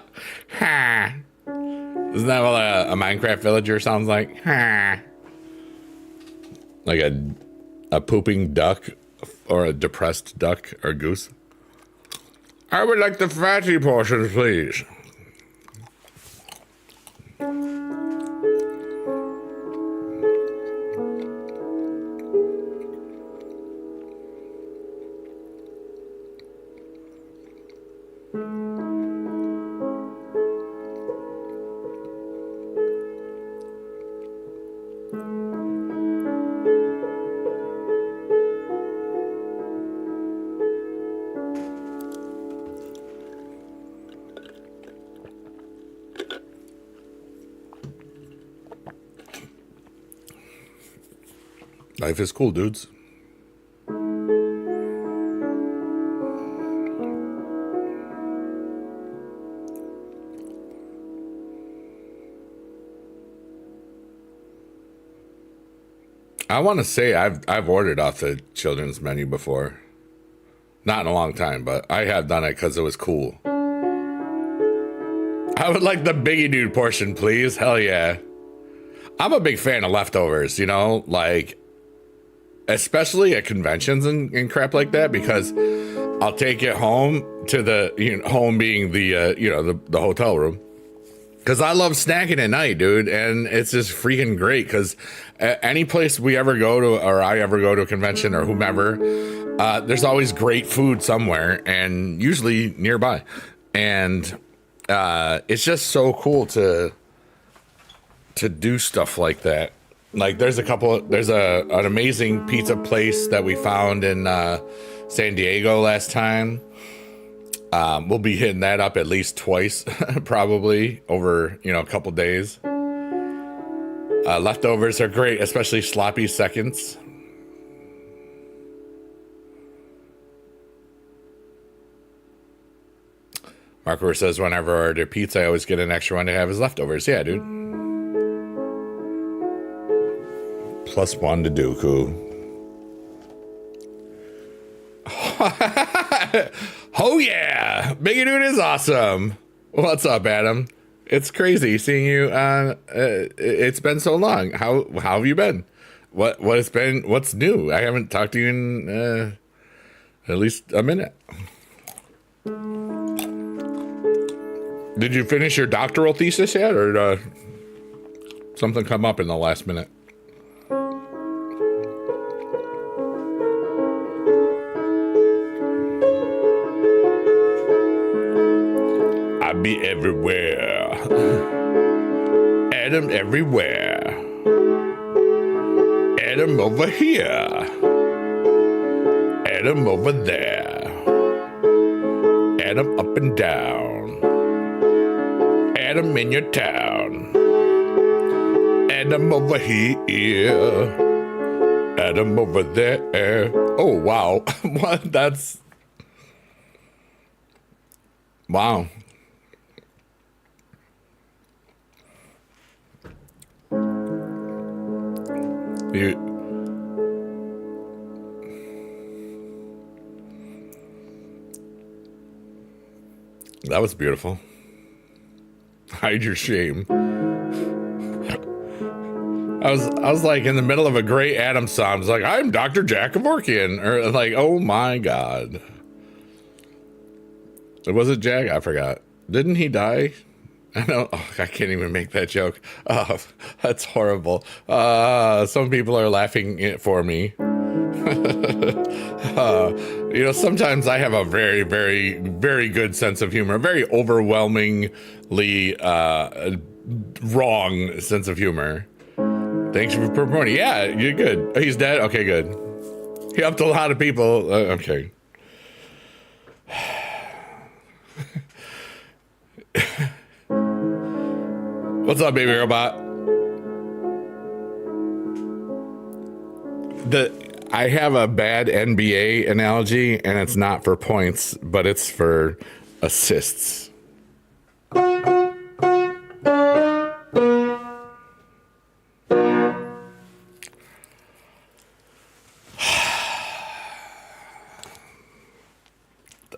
Isn't that what a Minecraft villager sounds like? Like a pooping duck or a depressed duck or goose. I would like the fatty portions, please. Life is cool, dudes. I want to say I've ordered off the children's menu before. Not in a long time, but I have done it because it was cool. I would like the Biggie Dude portion, please. Hell yeah. I'm a big fan of leftovers, you know, like, especially at conventions and crap like that, because I'll take it home to the, you know, home being the, you know, the hotel room. Because I love snacking at night, dude, and it's just freaking great. Because any place we ever go to, or I ever go to a convention or whomever, there's always great food somewhere, and usually nearby. And it's just so cool to do stuff like that. Like there's an amazing pizza place that we found in San Diego last time. We'll be hitting that up at least twice, probably over, you know, a couple days. Leftovers are great, especially sloppy seconds. Marco says, whenever I order pizza, I always get an extra one to have as leftovers. Yeah, dude. +1 to Dooku. Oh yeah, Biggie Dude is awesome. What's up, Adam? It's crazy seeing you. It's been so long. How have you been? What's new? I haven't talked to you in at least a minute. Did you finish your doctoral thesis yet, or something come up in the last minute? Be everywhere. Adam everywhere. Adam over here. Adam over there. Adam up and down. Adam in your town. Adam over here. Adam over there. Oh, wow. What? That's... Wow. That was beautiful. Hide your shame. I was like in the middle of a great Adam song. I was like, I'm Dr. Jack Kevorkian. Or like, oh my God. Was it Jack? I forgot. Didn't he die? I know. Oh, I can't even make that joke. Oh, that's horrible. Some people are laughing for me. You know, sometimes I have a very, very, very good sense of humor. A very overwhelmingly wrong sense of humor. Thanks for promoting. Yeah, you're good. Oh, he's dead? Okay, good. He helped a lot of people. Okay. What's up, baby robot? I have a bad NBA analogy, and it's not for points, but it's for assists. That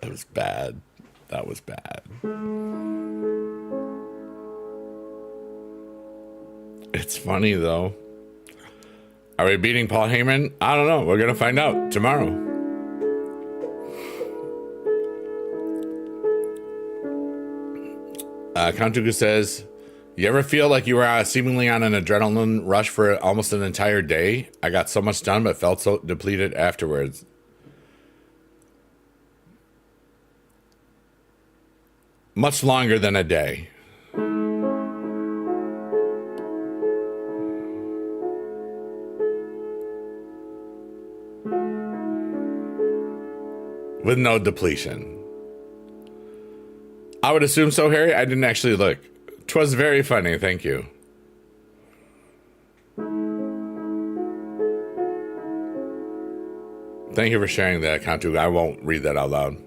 was bad. That was bad. It's funny, though. Are we beating Paul Heyman? I don't know. We're going to find out tomorrow. Kantuku says, you ever feel like you were seemingly on an adrenaline rush for almost an entire day? I got so much done, but felt so depleted afterwards. Much longer than a day. With no depletion. I would assume so, Harry. I didn't actually look. 'Twas very funny, thank you. Thank you for sharing that, Kantu. I won't read that out loud,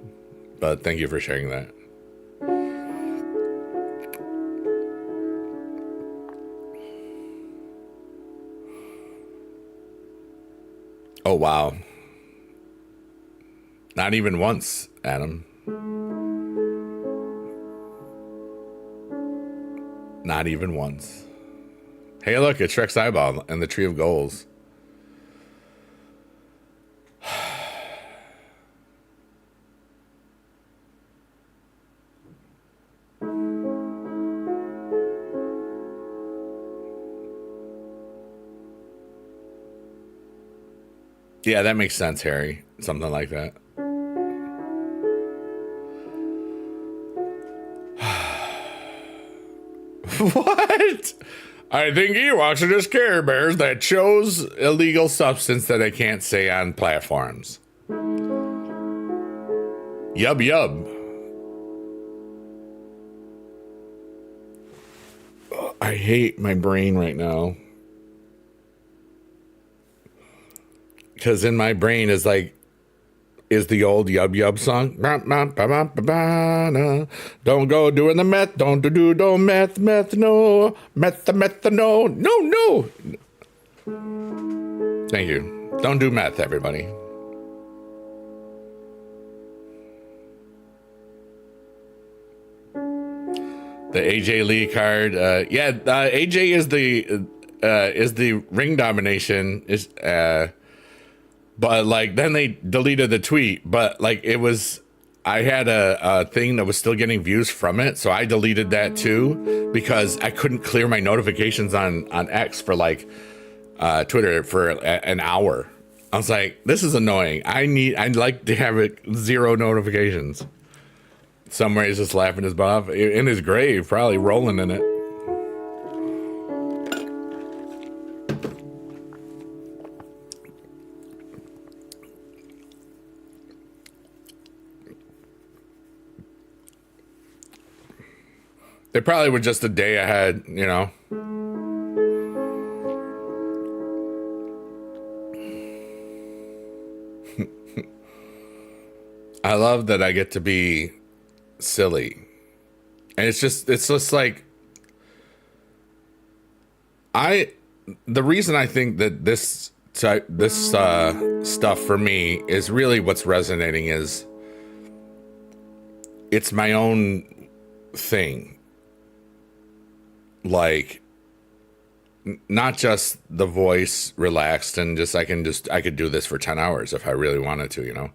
but thank you for sharing that. Oh, wow. Not even once, Adam. Not even once. Hey, look, it's Shrek's eyeball and the Tree of Goals. Yeah, that makes sense, Harry. Something like that. What? I think Ewoks are just Care Bears that chose illegal substance that they can't say on platforms. Yub yub. I hate my brain right now. Because in my brain is like, is the old Yub Yub song. Don't go doing the meth, don't meth, no. Meth, no. No. Thank you. Don't do meth, everybody. The AJ Lee card. AJ is the ring domination. But like then they deleted the tweet, but like it was, I had a thing that was still getting views from it, so I deleted that too because I couldn't clear my notifications on X for like Twitter for an hour. I was like, this is annoying. I'd like to have it 0 notifications. Somewhere he's just laughing his butt off in his grave, probably rolling in it. They probably were just a day ahead, you know. I love that I get to be silly. And it's just like the reason I think that this stuff for me is really what's resonating is it's my own thing. Like not just the voice relaxed and I could do this for 10 hours if I really wanted to, you know.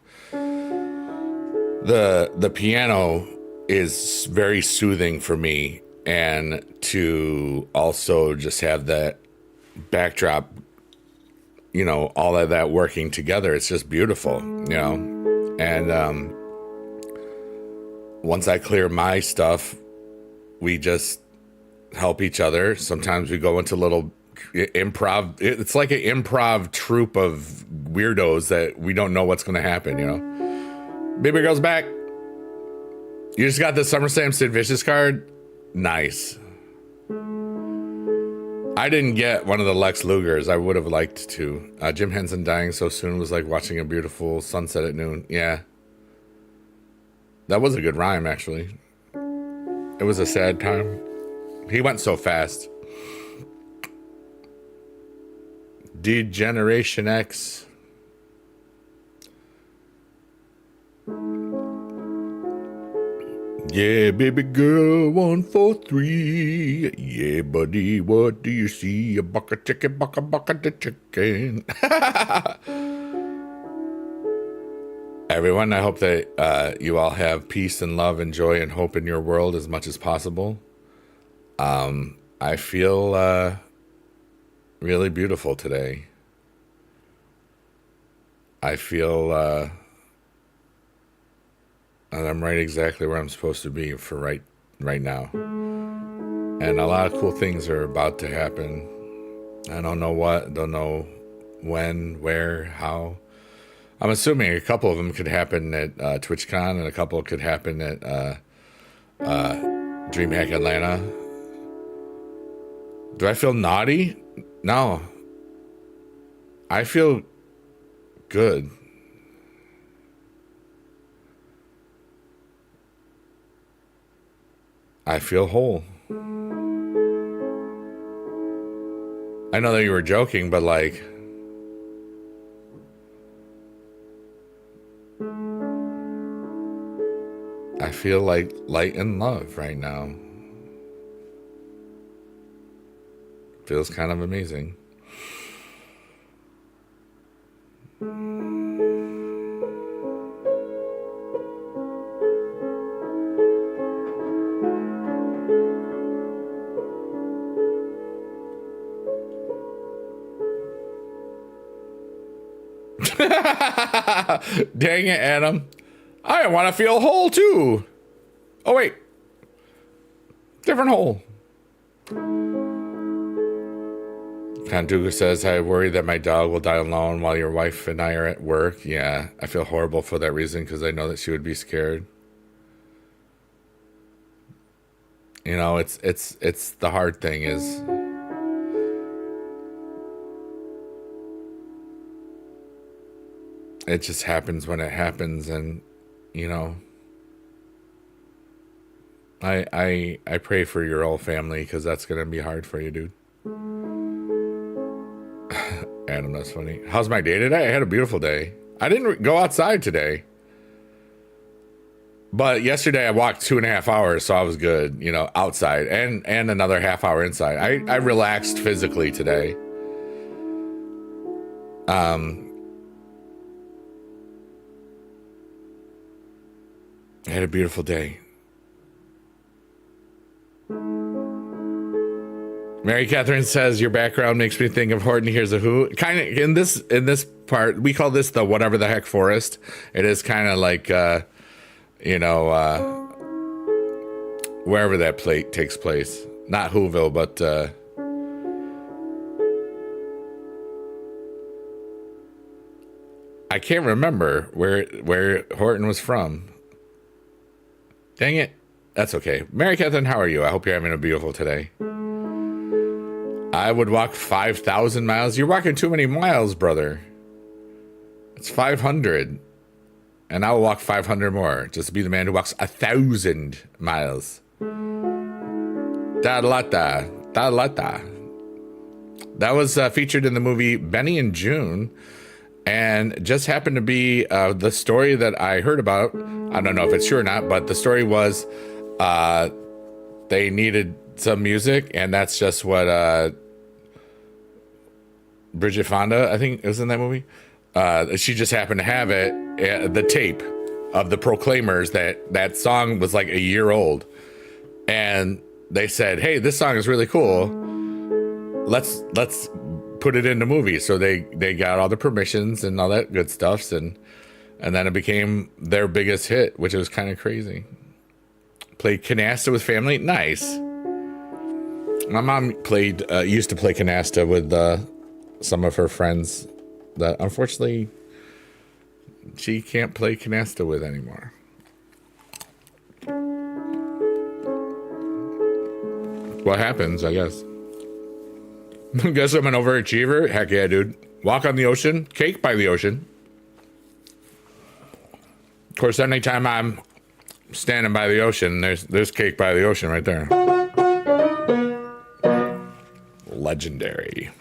The piano is very soothing for me, and to also just have that backdrop, you know, all of that working together, it's just beautiful, you know. And once I clear my stuff, we just help each other. Sometimes we go into little improv. It's like an improv troupe of weirdos that we don't know what's going to happen, you know. Baby Girl's back. You just got the SummerSlam Sid Vicious card? Nice. I didn't get one of the Lex Lugers. I would have liked to. Jim Henson dying so soon was like watching a beautiful sunset at noon. Yeah. That was a good rhyme, actually. It was a sad time. He went so fast. Degeneration X. Yeah, baby girl, 1, 4, 3. Yeah, buddy, what do you see? A bucket chicken, bucket the chicken. Everyone, I hope that you all have peace and love and joy and hope in your world as much as possible. I feel really beautiful today. I feel that I'm right exactly where I'm supposed to be for right now. And a lot of cool things are about to happen. I don't know what, don't know when, where, how. I'm assuming a couple of them could happen at TwitchCon and a couple could happen at DreamHack Atlanta. Do I feel naughty? No. I feel good. I feel whole. I know that you were joking, but like, I feel like light and love right now. Feels kind of amazing. Dang it, Adam. I want to feel whole too. Oh, wait. Different hole. Kanduga says, I worry that my dog will die alone while your wife and I are at work. Yeah, I feel horrible for that reason because I know that she would be scared. You know, it's the hard thing is it just happens when it happens, and you know, I pray for your whole family because that's gonna be hard for you, dude. Adam, that's funny. How's my day today? I had a beautiful day. I didn't go outside today, but yesterday I walked 2.5 hours, so I was good, you know, outside, and another half hour inside. I relaxed physically today. I had a beautiful day. Mary Catherine says your background makes me think of Horton Hears a Who. Kind of in this part, we call this the whatever the heck forest. It is kind of like you know, wherever that plate takes place. Not Whoville, but I can't remember where Horton was from. Dang it. That's okay. Mary Catherine, how are you? I hope you're having a beautiful today. I would walk 5,000 miles. You're walking too many miles, brother. It's 500. And I will walk 500 more just to be the man who walks 1,000 miles. Da-lata. Da-lata. That was featured in the movie Benny and June. And just happened to be the story that I heard about. I don't know if it's true or not, but the story was they needed some music, and that's just what Bridget Fonda, I think, was in that movie. She just happened to have it, the tape of the Proclaimers. That song was like a year old, and they said, "Hey, this song is really cool. Let's put it in the movie." So they got all the permissions and all that good stuff, and then it became their biggest hit, which was kind of crazy. Played canasta with family. Nice. My mom used to play canasta with some of her friends that unfortunately she can't play canasta with anymore. What happens, I guess. Guess I'm an overachiever? Heck yeah, dude. Walk on the ocean, cake by the ocean. Of course, anytime I'm standing by the ocean, there's cake by the ocean right there. Legendary.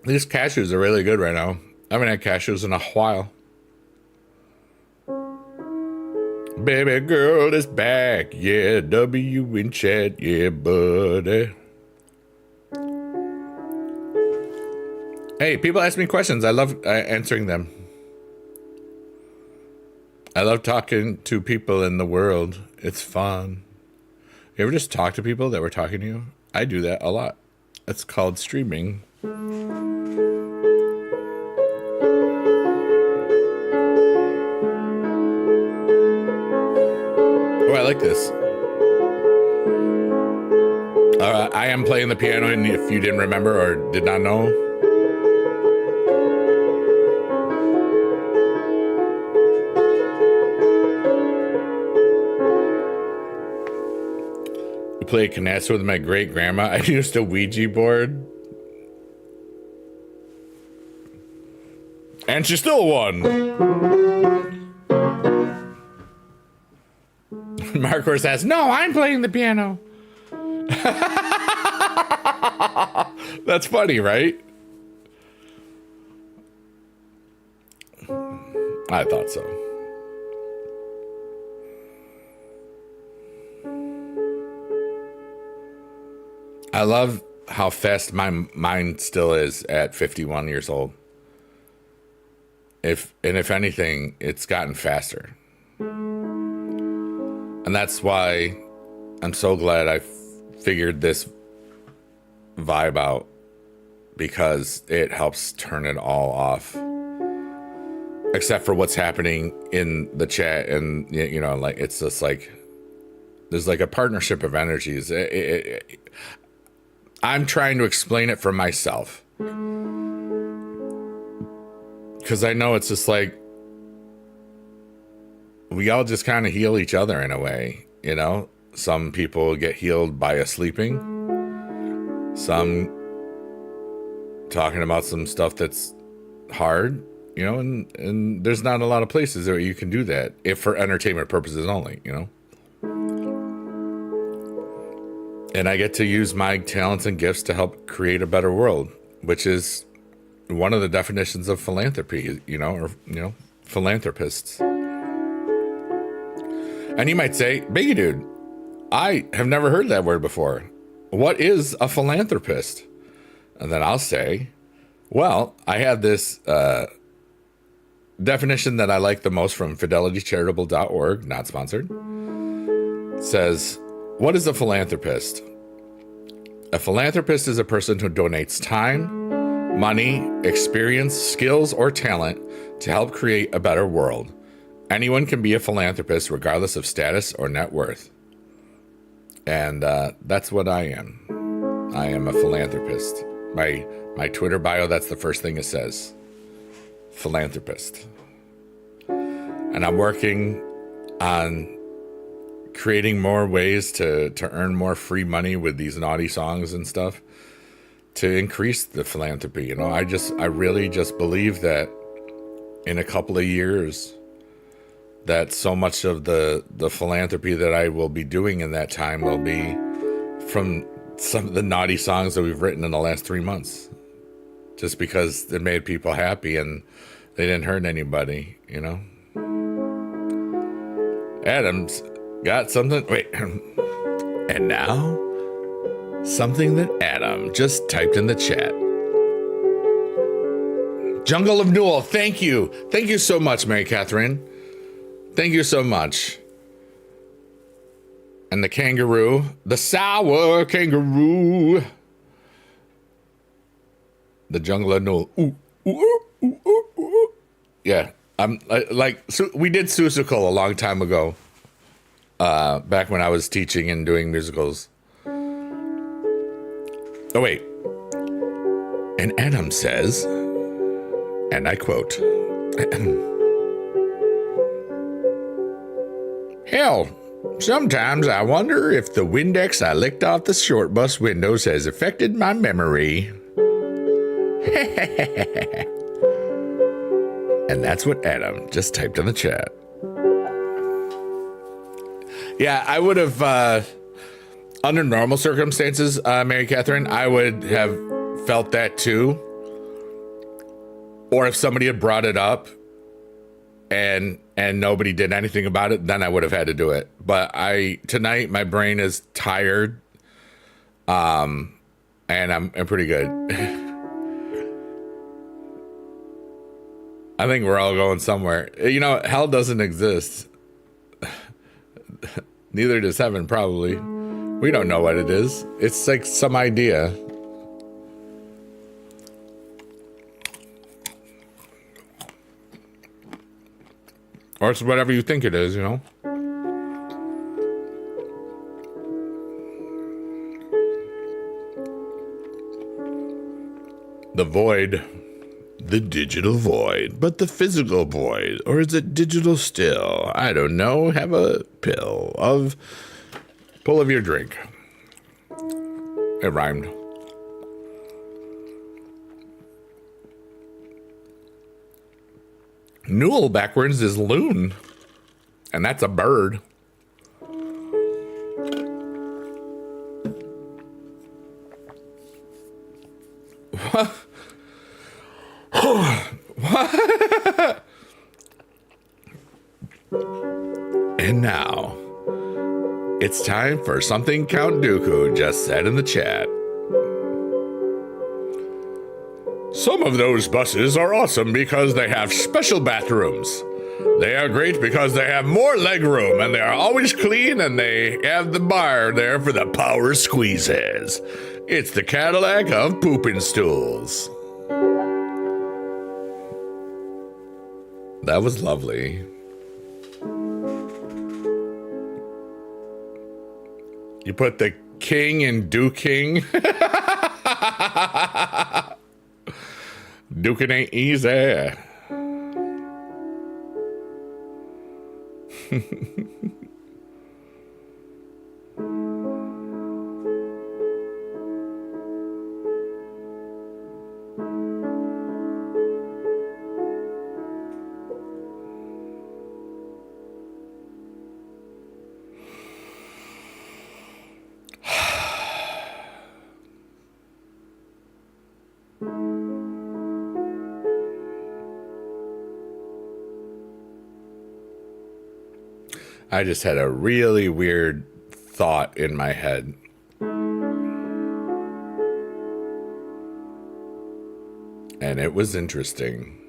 These cashews are really good right now. I haven't had cashews in a while. Baby girl is back. Yeah, W in chat. Yeah, buddy. Hey, people ask me questions. I love answering them. I love talking to people in the world. It's fun. You ever just talk to people that were talking to you? I do that a lot. It's called streaming. Oh, I like this. I am playing the piano, and if you didn't remember or did not know, played canasta with my great grandma. I used a Ouija board. And she still won. Marcor says, no, I'm playing the piano. That's funny, right? I thought so. I love how fast my mind still is at 51 years old. If anything, it's gotten faster. And that's why I'm so glad I figured this vibe out, because it helps turn it all off. Except for what's happening in the chat, and you know, like it's just like there's like a partnership of energies. I'm trying to explain it for myself, because I know it's just like we all just kind of heal each other in a way, you know. Some people get healed by sleeping, some talking about some stuff that's hard, you know, and there's not a lot of places where you can do that, if for entertainment purposes only, you know. And I get to use my talents and gifts to help create a better world, which is one of the definitions of philanthropy, you know, or, you know, philanthropists. And you might say, Biggie Dude, I have never heard that word before. What is a philanthropist? And then I'll say, well, I have this definition that I like the most from fidelitycharitable.org, not sponsored. It says, what is a philanthropist? A philanthropist is a person who donates time, money, experience, skills, or talent to help create a better world. Anyone can be a philanthropist regardless of status or net worth. And that's what I am. I am a philanthropist. My Twitter bio, that's the first thing it says. Philanthropist. And I'm working on creating more ways to earn more free money with these naughty songs and stuff to increase the philanthropy. You know, I really just believe that in a couple of years that so much of the philanthropy that I will be doing in that time will be from some of the naughty songs that we've written in the last 3 months, just because it made people happy and they didn't hurt anybody, you know. Adam's got something. Wait. And now, something that Adam just typed in the chat. Jungle of Newell, thank you. Thank you so much, Mary Catherine. Thank you so much. And the kangaroo, the sour kangaroo. The Jungle of Newell. Ooh, ooh, ooh, ooh, ooh. Yeah, I'm like, so we did Seussical a long time ago. Back when I was teaching and doing musicals. Oh, wait. And Adam says, and I quote, hell, sometimes I wonder if the Windex I licked off the short bus windows has affected my memory. And that's what Adam just typed in the chat. Yeah, I would have, under normal circumstances, Mary Catherine, I would have felt that too. Or if somebody had brought it up and nobody did anything about it, then I would have had to do it. But tonight my brain is tired, and I'm pretty good. I think we're all going somewhere. You know, hell doesn't exist. Neither does heaven, probably. We don't know what it is. It's like some idea. Or it's whatever you think it is, you know? The void. The digital void. But the physical void. Or is it digital still? I don't know. Have a pull of your drink. It rhymed. Newell backwards is loon. And that's a bird. What? What? And now, it's time for something Count Dooku just said in the chat. Some of those buses are awesome because they have special bathrooms. They are great because they have more leg room and they are always clean and they have the bar there for the power squeezes. It's the Cadillac of pooping stools. That was lovely. You put the king in Duking. Duking ain't easy. I just had a really weird thought in my head. And it was interesting.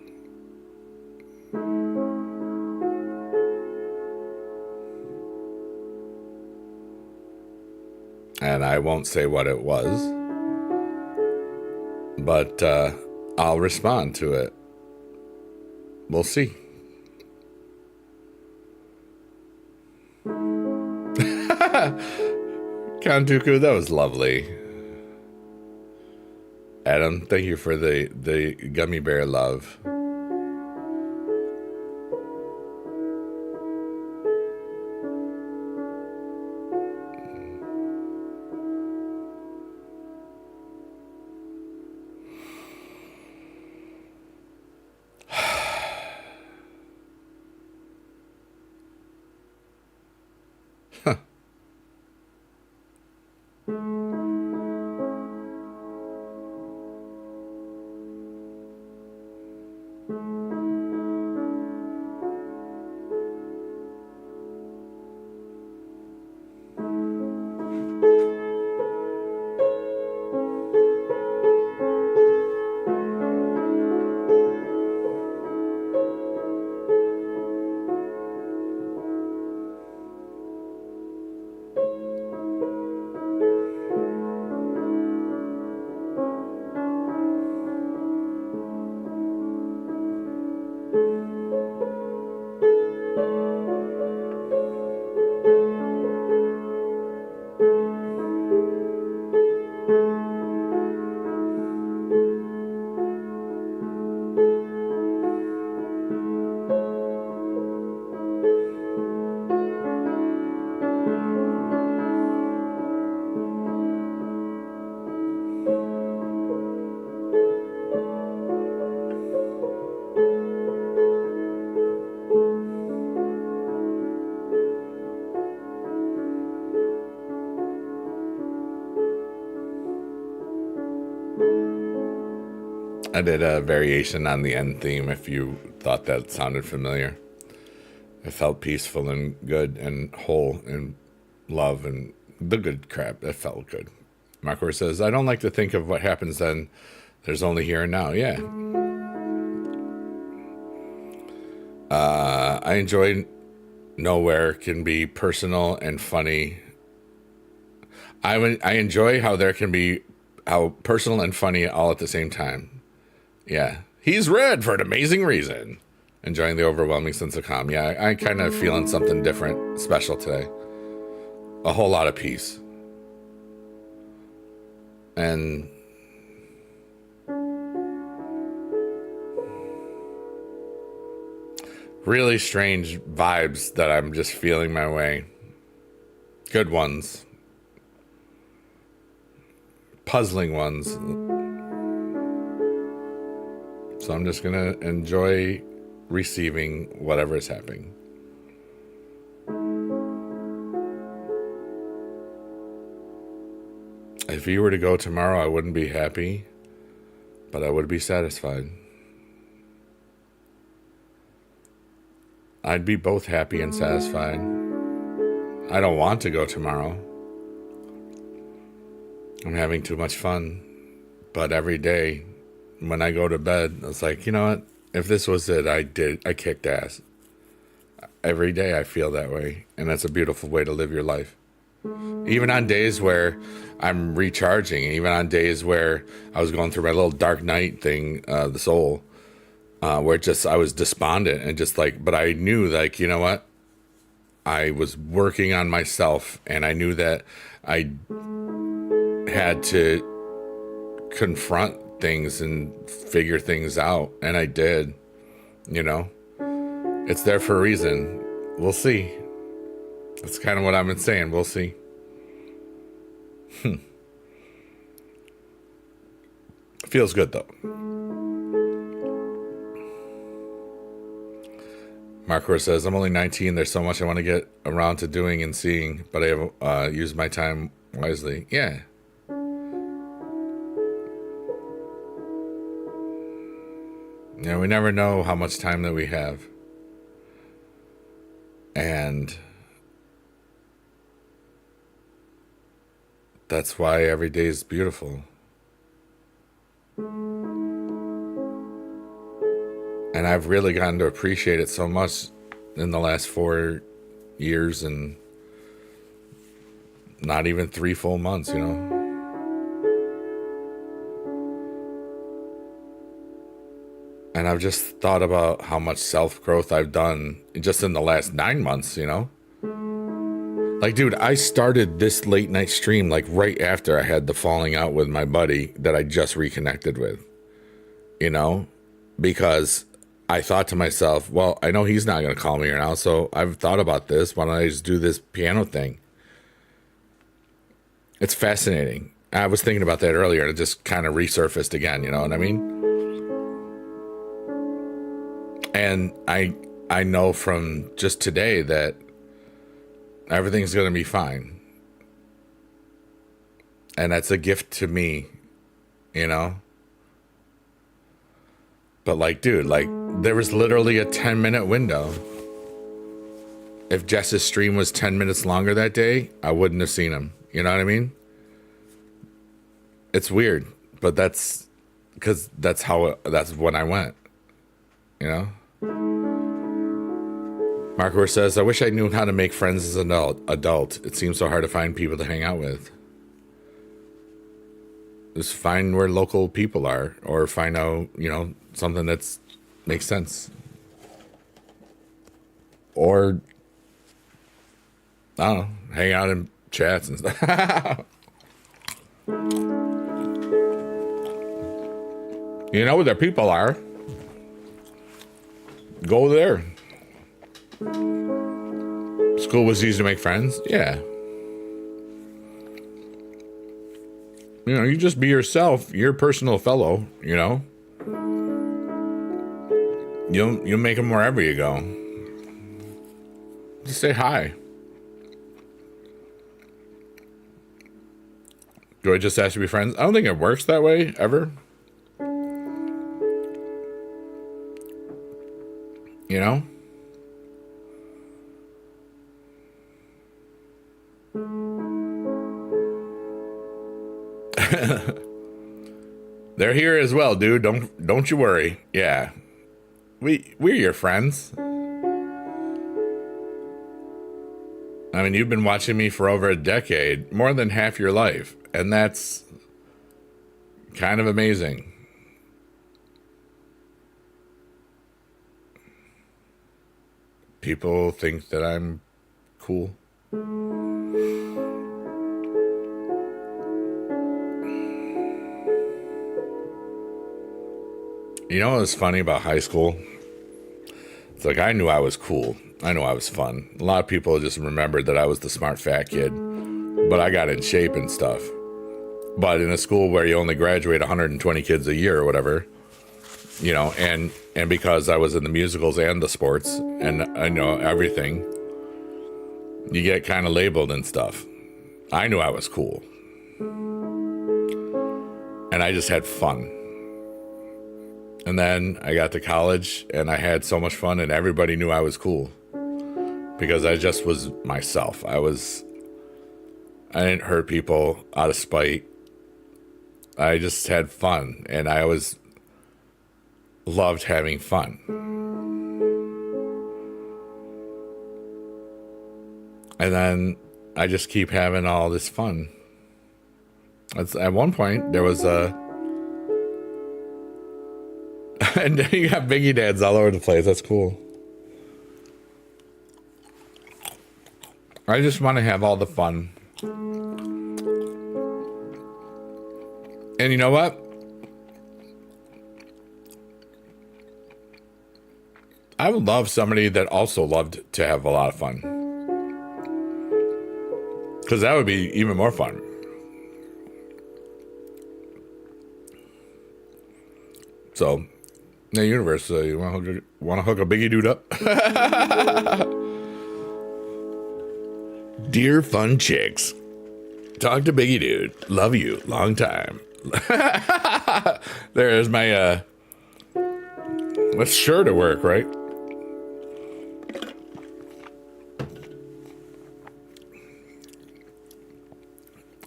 And I won't say what it was, but I'll respond to it. We'll see. Count Dooku, that was lovely. Adam, thank you for the gummy bear love. I did a variation on the end theme if you thought that sounded familiar. It felt peaceful and good and whole and love and the good crap. It felt good. Markor says, I don't like to think of what happens then. There's only here and now. Yeah. I enjoy Nowhere can be personal and funny. I enjoy how there can be how personal and funny all at the same time. Yeah. He's red for an amazing reason. Enjoying the overwhelming sense of calm. Yeah, I kind of feeling something different, special today. A whole lot of peace. And really strange vibes that I'm just feeling my way. Good ones. puzzling ones. So I'm just going to enjoy receiving whatever is happening. If you were to go tomorrow, I wouldn't be happy, but I would be satisfied. I'd be both happy and satisfied. I don't want to go tomorrow. I'm having too much fun. But every day, when I go to bed, it's like, you know what? If this was it, I kicked ass. Every day I feel that way. And that's a beautiful way to live your life. Even on days where I'm recharging, even on days where I was going through my little dark night thing, the soul, where I was despondent and just like, but I knew, like, you know what? I was working on myself, and I knew that I had to confront things and figure things out, and I did. You know, it's there for a reason. We'll see. That's kind of what I've been saying. We'll see. Feels good though. Marcor says, I'm only 19. There's so much I want to get around to doing and seeing, but I have used my time wisely. Yeah. Yeah, we never know how much time that we have. And that's why every day is beautiful. And I've really gotten to appreciate it so much in the last 4 years and not even 3 full months, you know. And I've just thought about how much self-growth I've done just in the last 9 months, you know. Like, dude, I started this late night stream like right after I had the falling out with my buddy that I just reconnected with, you know, because I thought to myself, well, I know he's not going to call me right now, so I've thought about this. Why don't I just do this piano thing? It's fascinating. I was thinking about that earlier, and it just kind of resurfaced again, you know what I mean? And I know from just today that everything's going to be fine. And that's a gift to me, you know? But like, dude, like, there was literally a 10-minute window. If Jess's stream was 10 minutes longer that day, I wouldn't have seen him. You know what I mean? It's weird, but that's because that's when I went, you know? Marcor says, I wish I knew how to make friends as an adult. It seems so hard to find people to hang out with. Just find where local people are, or find out, you know, something that's makes sense. Or, I don't know, hang out in chats and stuff. You know where their people are. Go there. School was easy to make friends. Yeah. You know, you just be yourself, your personal fellow, you know. You'll make them wherever you go. Just say hi. Do I just ask you to be friends? I don't think it works that way, ever. You know? They're here as well, dude. Don't you worry. Yeah. We're your friends. I mean, you've been watching me for over a decade, more than half your life, and that's kind of amazing. People think that I'm cool. You know what's funny about high school? It's like I knew I was cool. I knew I was fun. A lot of people just remembered that I was the smart fat kid, but I got in shape and stuff. But in a school where you only graduate 120 kids a year or whatever, you know, and because I was in the musicals and the sports and I know everything, you get kind of labeled and stuff. I knew I was cool. And I just had fun. And then I got to college and I had so much fun and everybody knew I was cool. Because I just was myself. I didn't hurt people out of spite. I just had fun and I always loved having fun. And then I just keep having all this fun. At one point, there was and you got Biggie dads all over the place. That's cool. I just want to have all the fun. And you know what? I would love somebody that also loved to have a lot of fun. Because that would be even more fun. So, in the universe, you want to hook a Biggie dude up? Dear fun chicks, talk to Biggie dude. Love you. Long time. There's my, that's sure to work, right?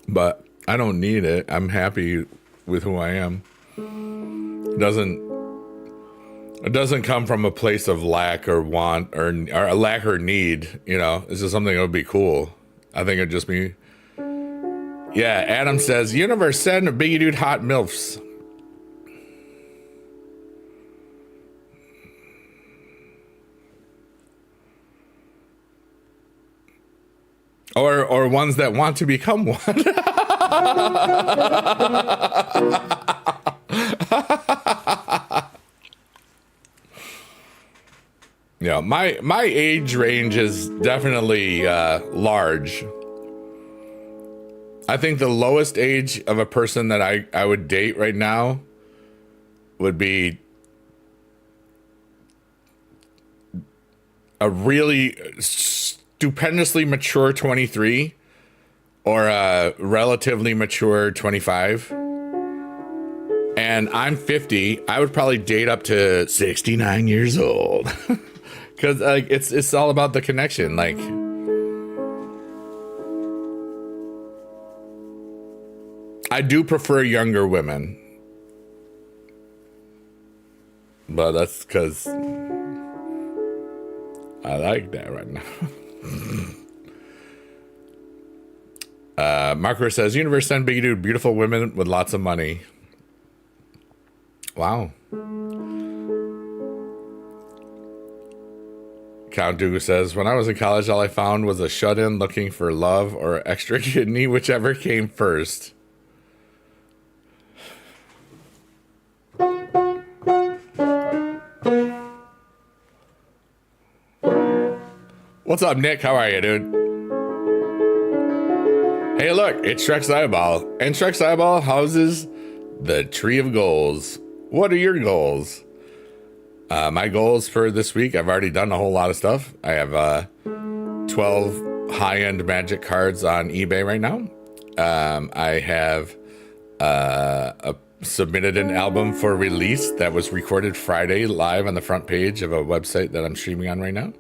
But I don't need it. I'm happy with who I am. It doesn't come from a place of lack or want or a lack or need, you know. It's just something that would be cool. I think it'd just be. Yeah, Adam says, universe send a Biggie dude hot MILFs. Or ones that want to become one. Yeah, my age range is definitely large. I think the lowest age of a person that I would date right now would be a really stupendously mature 23 or a relatively mature 25. And I'm 50. I would probably date up to 69 years old. Because like it's all about the connection. Like, I do prefer younger women. But that's because I like that right now. Marker says, universe send Biggie dude beautiful women with lots of money. Wow. Count Dugu says, when I was in college, all I found was a shut-in looking for love or extra kidney, whichever came first. What's up, Nick? How are you, dude? Hey, look, it's Shrek's Eyeball. And Shrek's Eyeball houses the Tree of Goals. What are your goals? My goals for this week, I've already done a whole lot of stuff. I have 12 high-end Magic cards on eBay right now. I have submitted an album for release that was recorded Friday live on the front page of a website that I'm streaming on right now.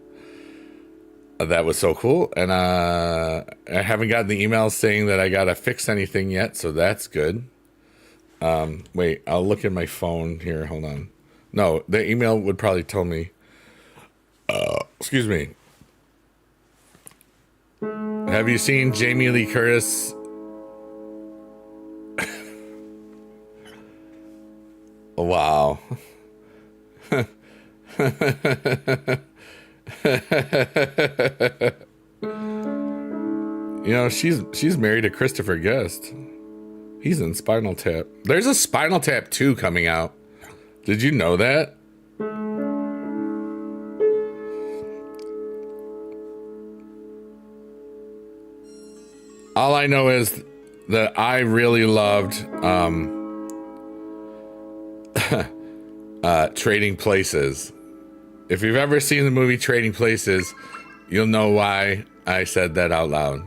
That was so cool. And I haven't gotten the email saying that I got to fix anything yet, so that's good. Wait, I'll look at my phone here. Hold on. No, the email would probably tell me. Excuse me. Have you seen Jamie Lee Curtis? Wow. You know, she's married to Christopher Guest. He's in Spinal Tap. There's a Spinal Tap 2 coming out. Did you know that? All I know is that I really loved Trading Places. If you've ever seen the movie Trading Places, you'll know why I said that out loud.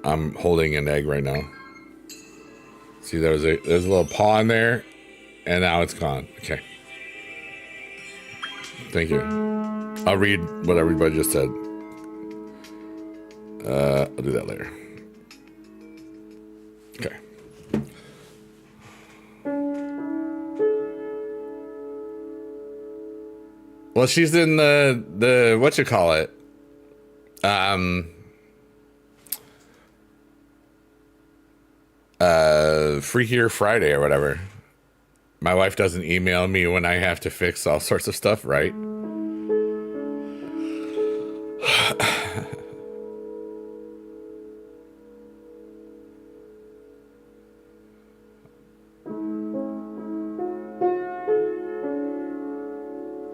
I'm holding an egg right now. See, there's a little paw in there, and now it's gone. Okay. Thank you. I'll read what everybody just said. I'll do that later. Okay. Well, she's in the what you call it? Freakier Friday or whatever. My wife doesn't email me when I have to fix all sorts of stuff, right?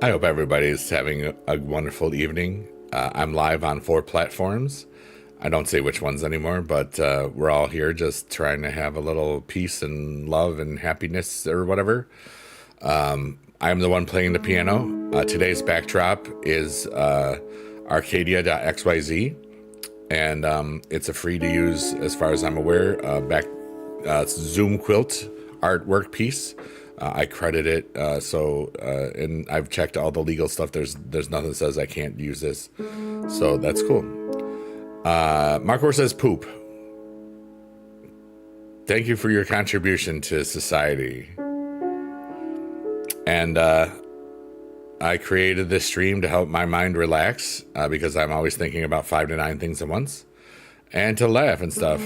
I hope everybody's having a wonderful evening. I'm live on 4 platforms. I don't say which ones anymore, but we're all here just trying to have a little peace and love and happiness or whatever. I'm the one playing the piano. Today's backdrop is arcadia.xyz, and it's a free to use, as far as I'm aware, Zoom quilt artwork piece. I credit it, and I've checked all the legal stuff. There's nothing that says I can't use this, so that's cool. Markor says poop. Thank you for your contribution to society. And I created this stream to help my mind relax because I'm always thinking about 5 to 9 things at once, and to laugh and stuff.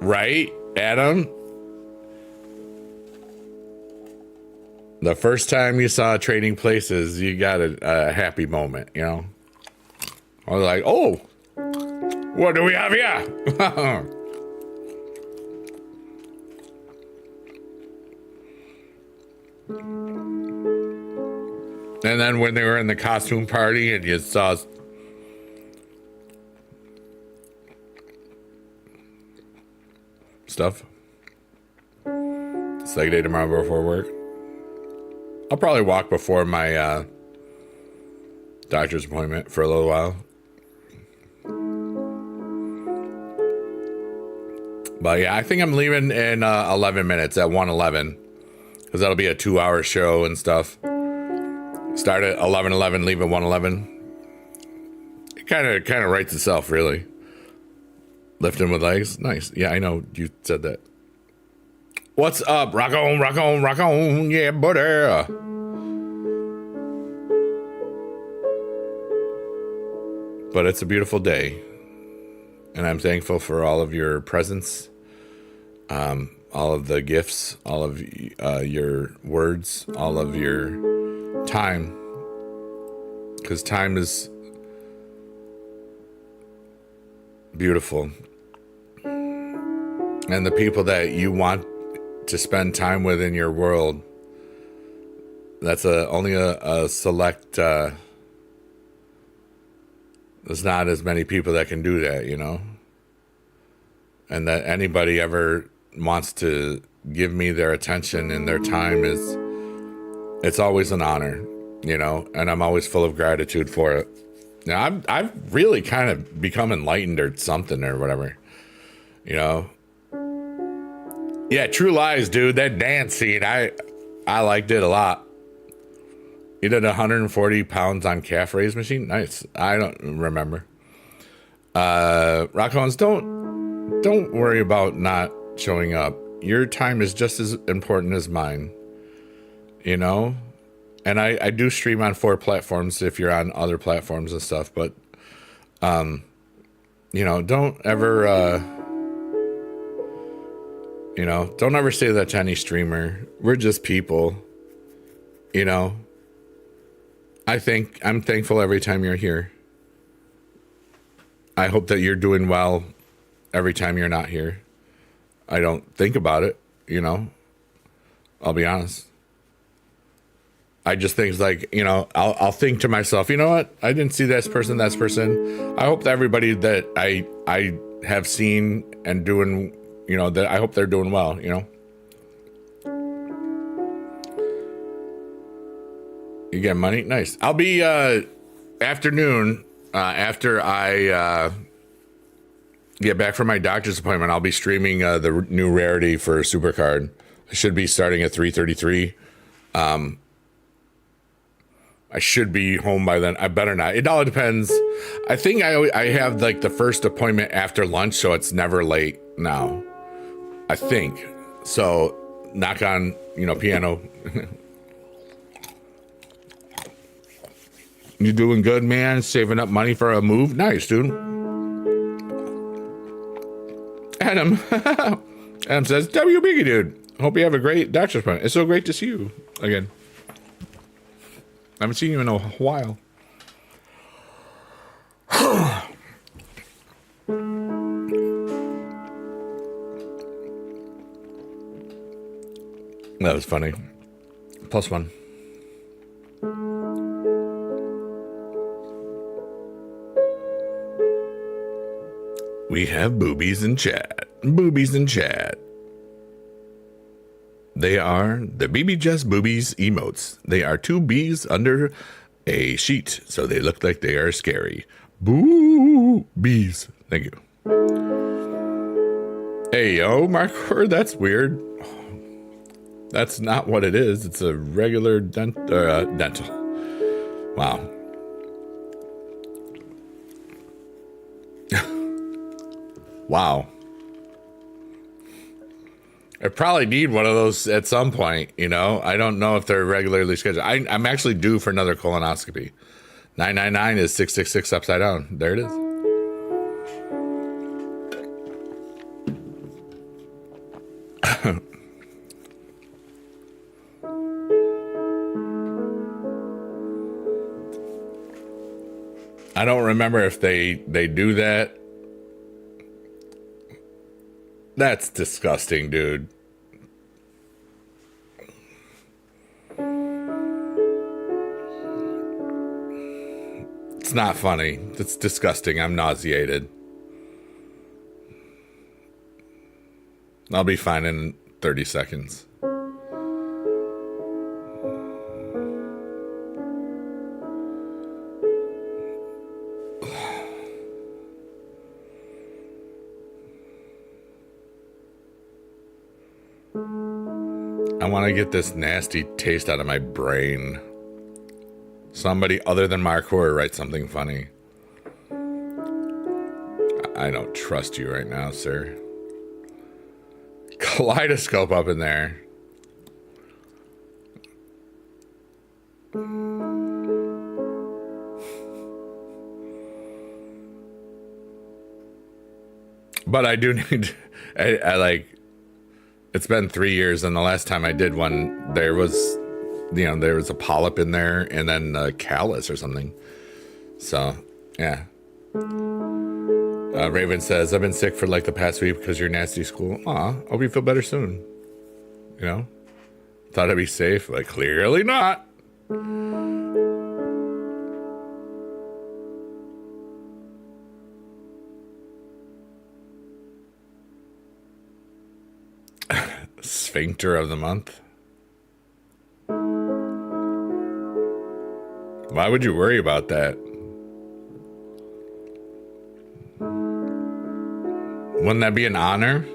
Right, Adam? The first time you saw Trading Places, you got a happy moment, you know? I was like, oh, what do we have here? And then when they were in the costume party and you saw stuff. It's like day tomorrow before work. I'll probably walk before my doctor's appointment for a little while. But yeah, I think I'm leaving in 11 minutes at 1:11, because that'll be a 2-hour show and stuff. Start at 11:11, leave at 1:11. It kind of writes itself, really. Lifting with legs, nice. Yeah, I know you said that. What's up? Rock on, rock on, rock on, yeah, buddy. But it's a beautiful day, and I'm thankful for all of your presence, all of the gifts, all of your words, all of your time, because time is beautiful, and the people that you want to spend time with in your world, that's only a select. There's not as many people that can do that, you know, and that anybody ever wants to give me their attention and their time it's always an honor, you know, and I'm always full of gratitude for it. Now I've really kind of become enlightened or something or whatever, you know. Yeah, True Lies, dude. That dance scene, I liked it a lot. You did 140 pounds on calf raise machine. Nice. I don't remember. Rockhounds, don't worry about not showing up. Your time is just as important as mine. You know? And I do stream on 4 platforms if you're on other platforms and stuff, but you know, don't ever don't ever say that to any streamer. We're just people. You know? I'm thankful every time you're here. I hope that you're doing well every time you're not here. I don't think about it, you know. I'll be honest. I just think like, I'll think to myself, you know what? I didn't see this person. I hope that everybody that I have seen and doing, that I hope they're doing well, You get money? Nice. I'll be afternoon after I get back from my doctor's appointment. I'll be streaming the new rarity for Supercard. I should be starting at 3:33. I should be home by then. I better not. It all depends. I think I have like the first appointment after lunch, so it's never late now. I think. So knock on, piano. You doing good, man? Saving up money for a move? Nice, dude. Adam. Adam says, W Biggie, dude. Hope you have a great doctor's appointment. It's so great to see you again. I haven't seen you in a while. That was funny. +1. We have boobies in chat. Boobies in chat. They are the BB Just Boobies emotes. They are 2 bees under a sheet, so they look like they are scary. Boo bees. Thank you. Hey, yo, Mark, that's weird. That's not what it is. It's a regular dental. Wow. Wow. I probably need one of those at some point, I don't know if they're regularly scheduled. I'm actually due for another colonoscopy. 999 is 666 upside down. There it is. I don't remember if they do that. That's disgusting, dude. It's not funny. It's disgusting. I'm nauseated. I'll be fine in 30 seconds. I want to get this nasty taste out of my brain. Somebody other than Mark Hoare write something funny. I don't trust you right now, sir. Kaleidoscope up in there. But I do need, I like, it's been 3 years, and the last time I did one, there was a polyp in there, and then a callus or something. So, yeah. Raven says, I've been sick for like the past week because you're nasty school. Aw, hope you feel better soon. Thought I'd be safe, but clearly not. Sphincter of the month. Why would you worry about that? Wouldn't that be an honor?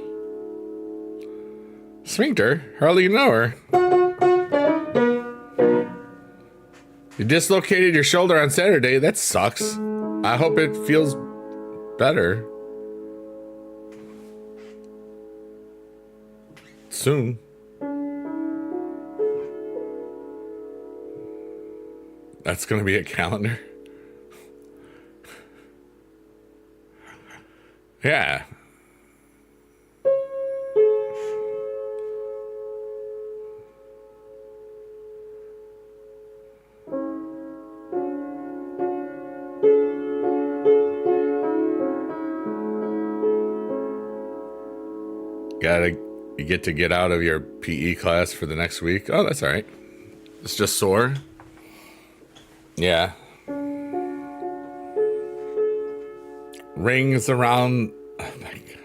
Sphincter? Hardly know her. You dislocated your shoulder on Saturday. That sucks. I hope it feels better soon. That's gonna be a calendar. Yeah. You get to get out of your PE class for the next week. Oh, that's all right. It's just sore. Yeah. Rings around. Oh my God.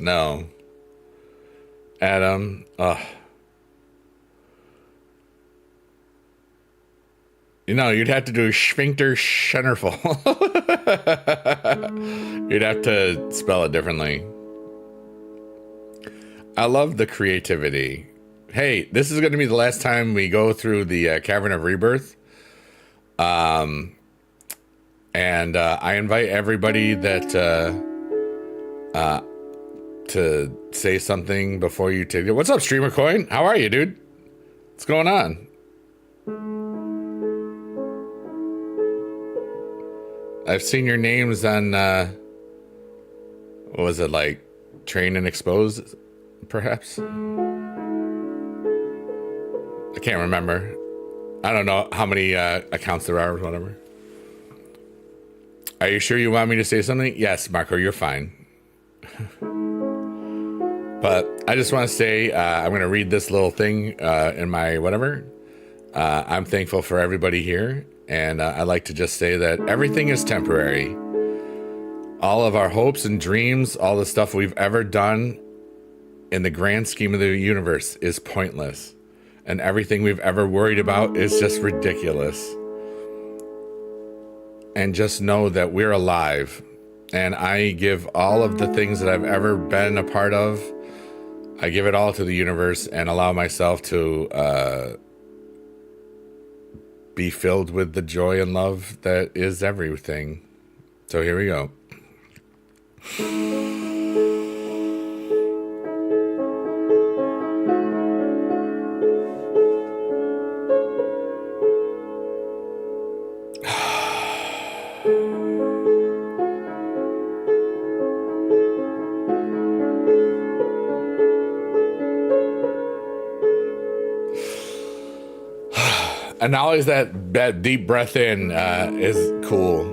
No. Adam. You know, you'd have to do sphincter shunnerful. You'd have to spell it differently. I love the creativity. Hey, this is going to be the last time we go through the Cavern of Rebirth. And I invite everybody that to say something before you take it. What's up, Streamer Coin? How are you, dude? What's going on? I've seen your names on, what was it, like, Train and Expose, perhaps? I can't remember. I don't know how many accounts there are or whatever. Are you sure you want me to say something? Yes, Marco, you're fine. But I just want to say, I'm going to read this little thing in my whatever. I'm thankful for everybody here. And I'd like to just say that everything is temporary. All of our hopes and dreams, all the stuff we've ever done in the grand scheme of the universe is pointless. And everything we've ever worried about is just ridiculous. And just know that we're alive. And I give all of the things that I've ever been a part of, I give it all to the universe and allow myself to be filled with the joy and love that is everything. So here we go. And always that deep breath in is cool.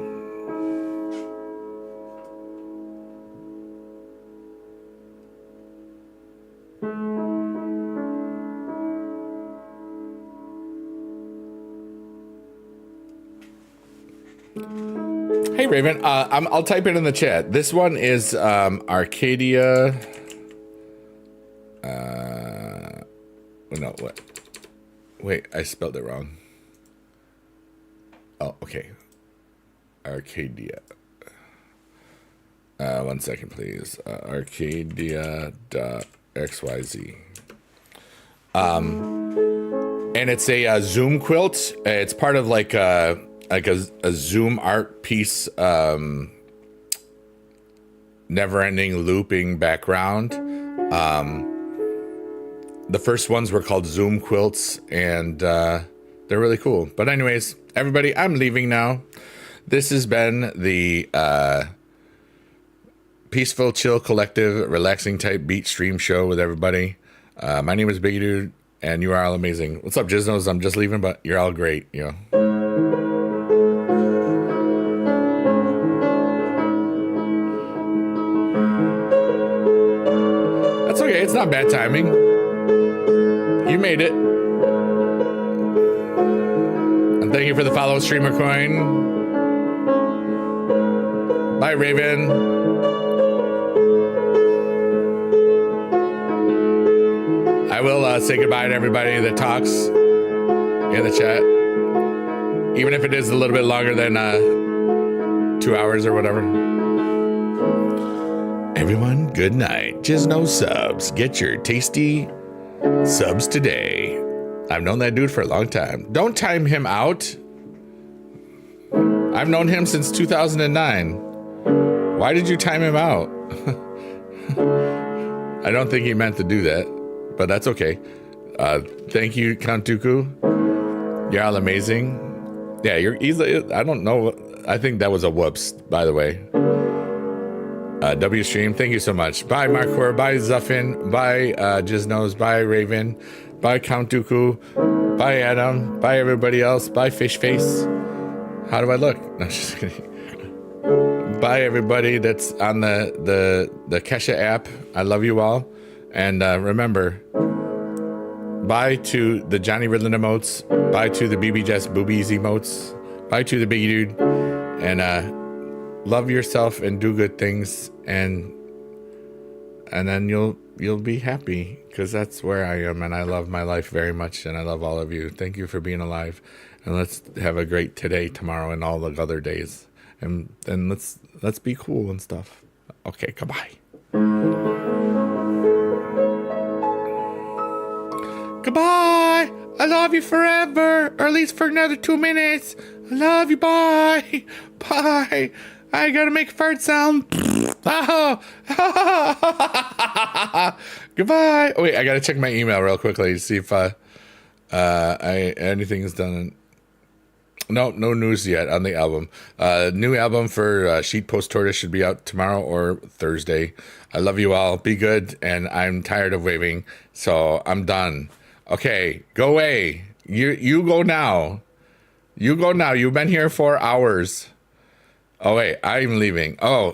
Hey, Raven, I'll type it in the chat. This one is Arcadia. No, what? Wait, I spelled it wrong. Oh, okay. Arcadia. 1 second, please. Arcadia.xyz. And it's a Zoom quilt. It's part of like a Zoom art piece, never-ending looping background. The first ones were called Zoom quilts, and they're really cool. But anyways, everybody, I'm leaving now. This has been the peaceful, chill, collective, relaxing type beat stream show with everybody. My name is Biggie Dude, and you are all amazing. What's up, Jiznos? I'm just leaving, but you're all great, you know. That's okay. It's not bad timing. You made it. And thank you for the follow, Streamer Coin. Bye, Raven. I will say goodbye to everybody that talks in the chat. Even if it is a little bit longer than 2 hours or whatever. Everyone, good night. Just no subs. Get your tasty subs today. I've known that dude for a long time. Don't time him out. I've known him since 2009. Why did you time him out? I don't think he meant to do that, but that's okay. Thank you, Count Dooku. You're all amazing. Yeah, you're easily. I don't know. I think that was a whoops, by the way. W Stream, thank you so much. Bye, Markor. Bye, Zuffin. Bye, Jiznos. Bye, Raven. Bye, Count Dooku. Bye, Adam. Bye, everybody else. Bye, Fish Face. How do I look? No, just kidding. Bye, everybody that's on the Kesha app. I love you all. And remember, Bye to the Johnny Riddlin emotes. Bye to the BB Jess Boobies emotes. Bye to the Biggie Dude. And love yourself and do good things, and then you'll be happy, because that's where I am, and I love my life very much, and I love all of you. Thank you for being alive, and let's have a great today, tomorrow, and all the other days, and let's be cool and stuff. Okay, goodbye. Goodbye. I love you forever, or at least for another 2 minutes. I love you. Bye. Bye. I gotta make a fart sound. Oh. Goodbye. Oh, wait, I gotta check my email real quickly to see if anything's done. No news yet on the album. New album for Sheet Post Tortoise should be out tomorrow or Thursday. I love you all. Be good, and I'm tired of waving, so I'm done. Okay, go away. You go now. You go now. You've been here for hours. Oh, wait, I'm leaving. Oh.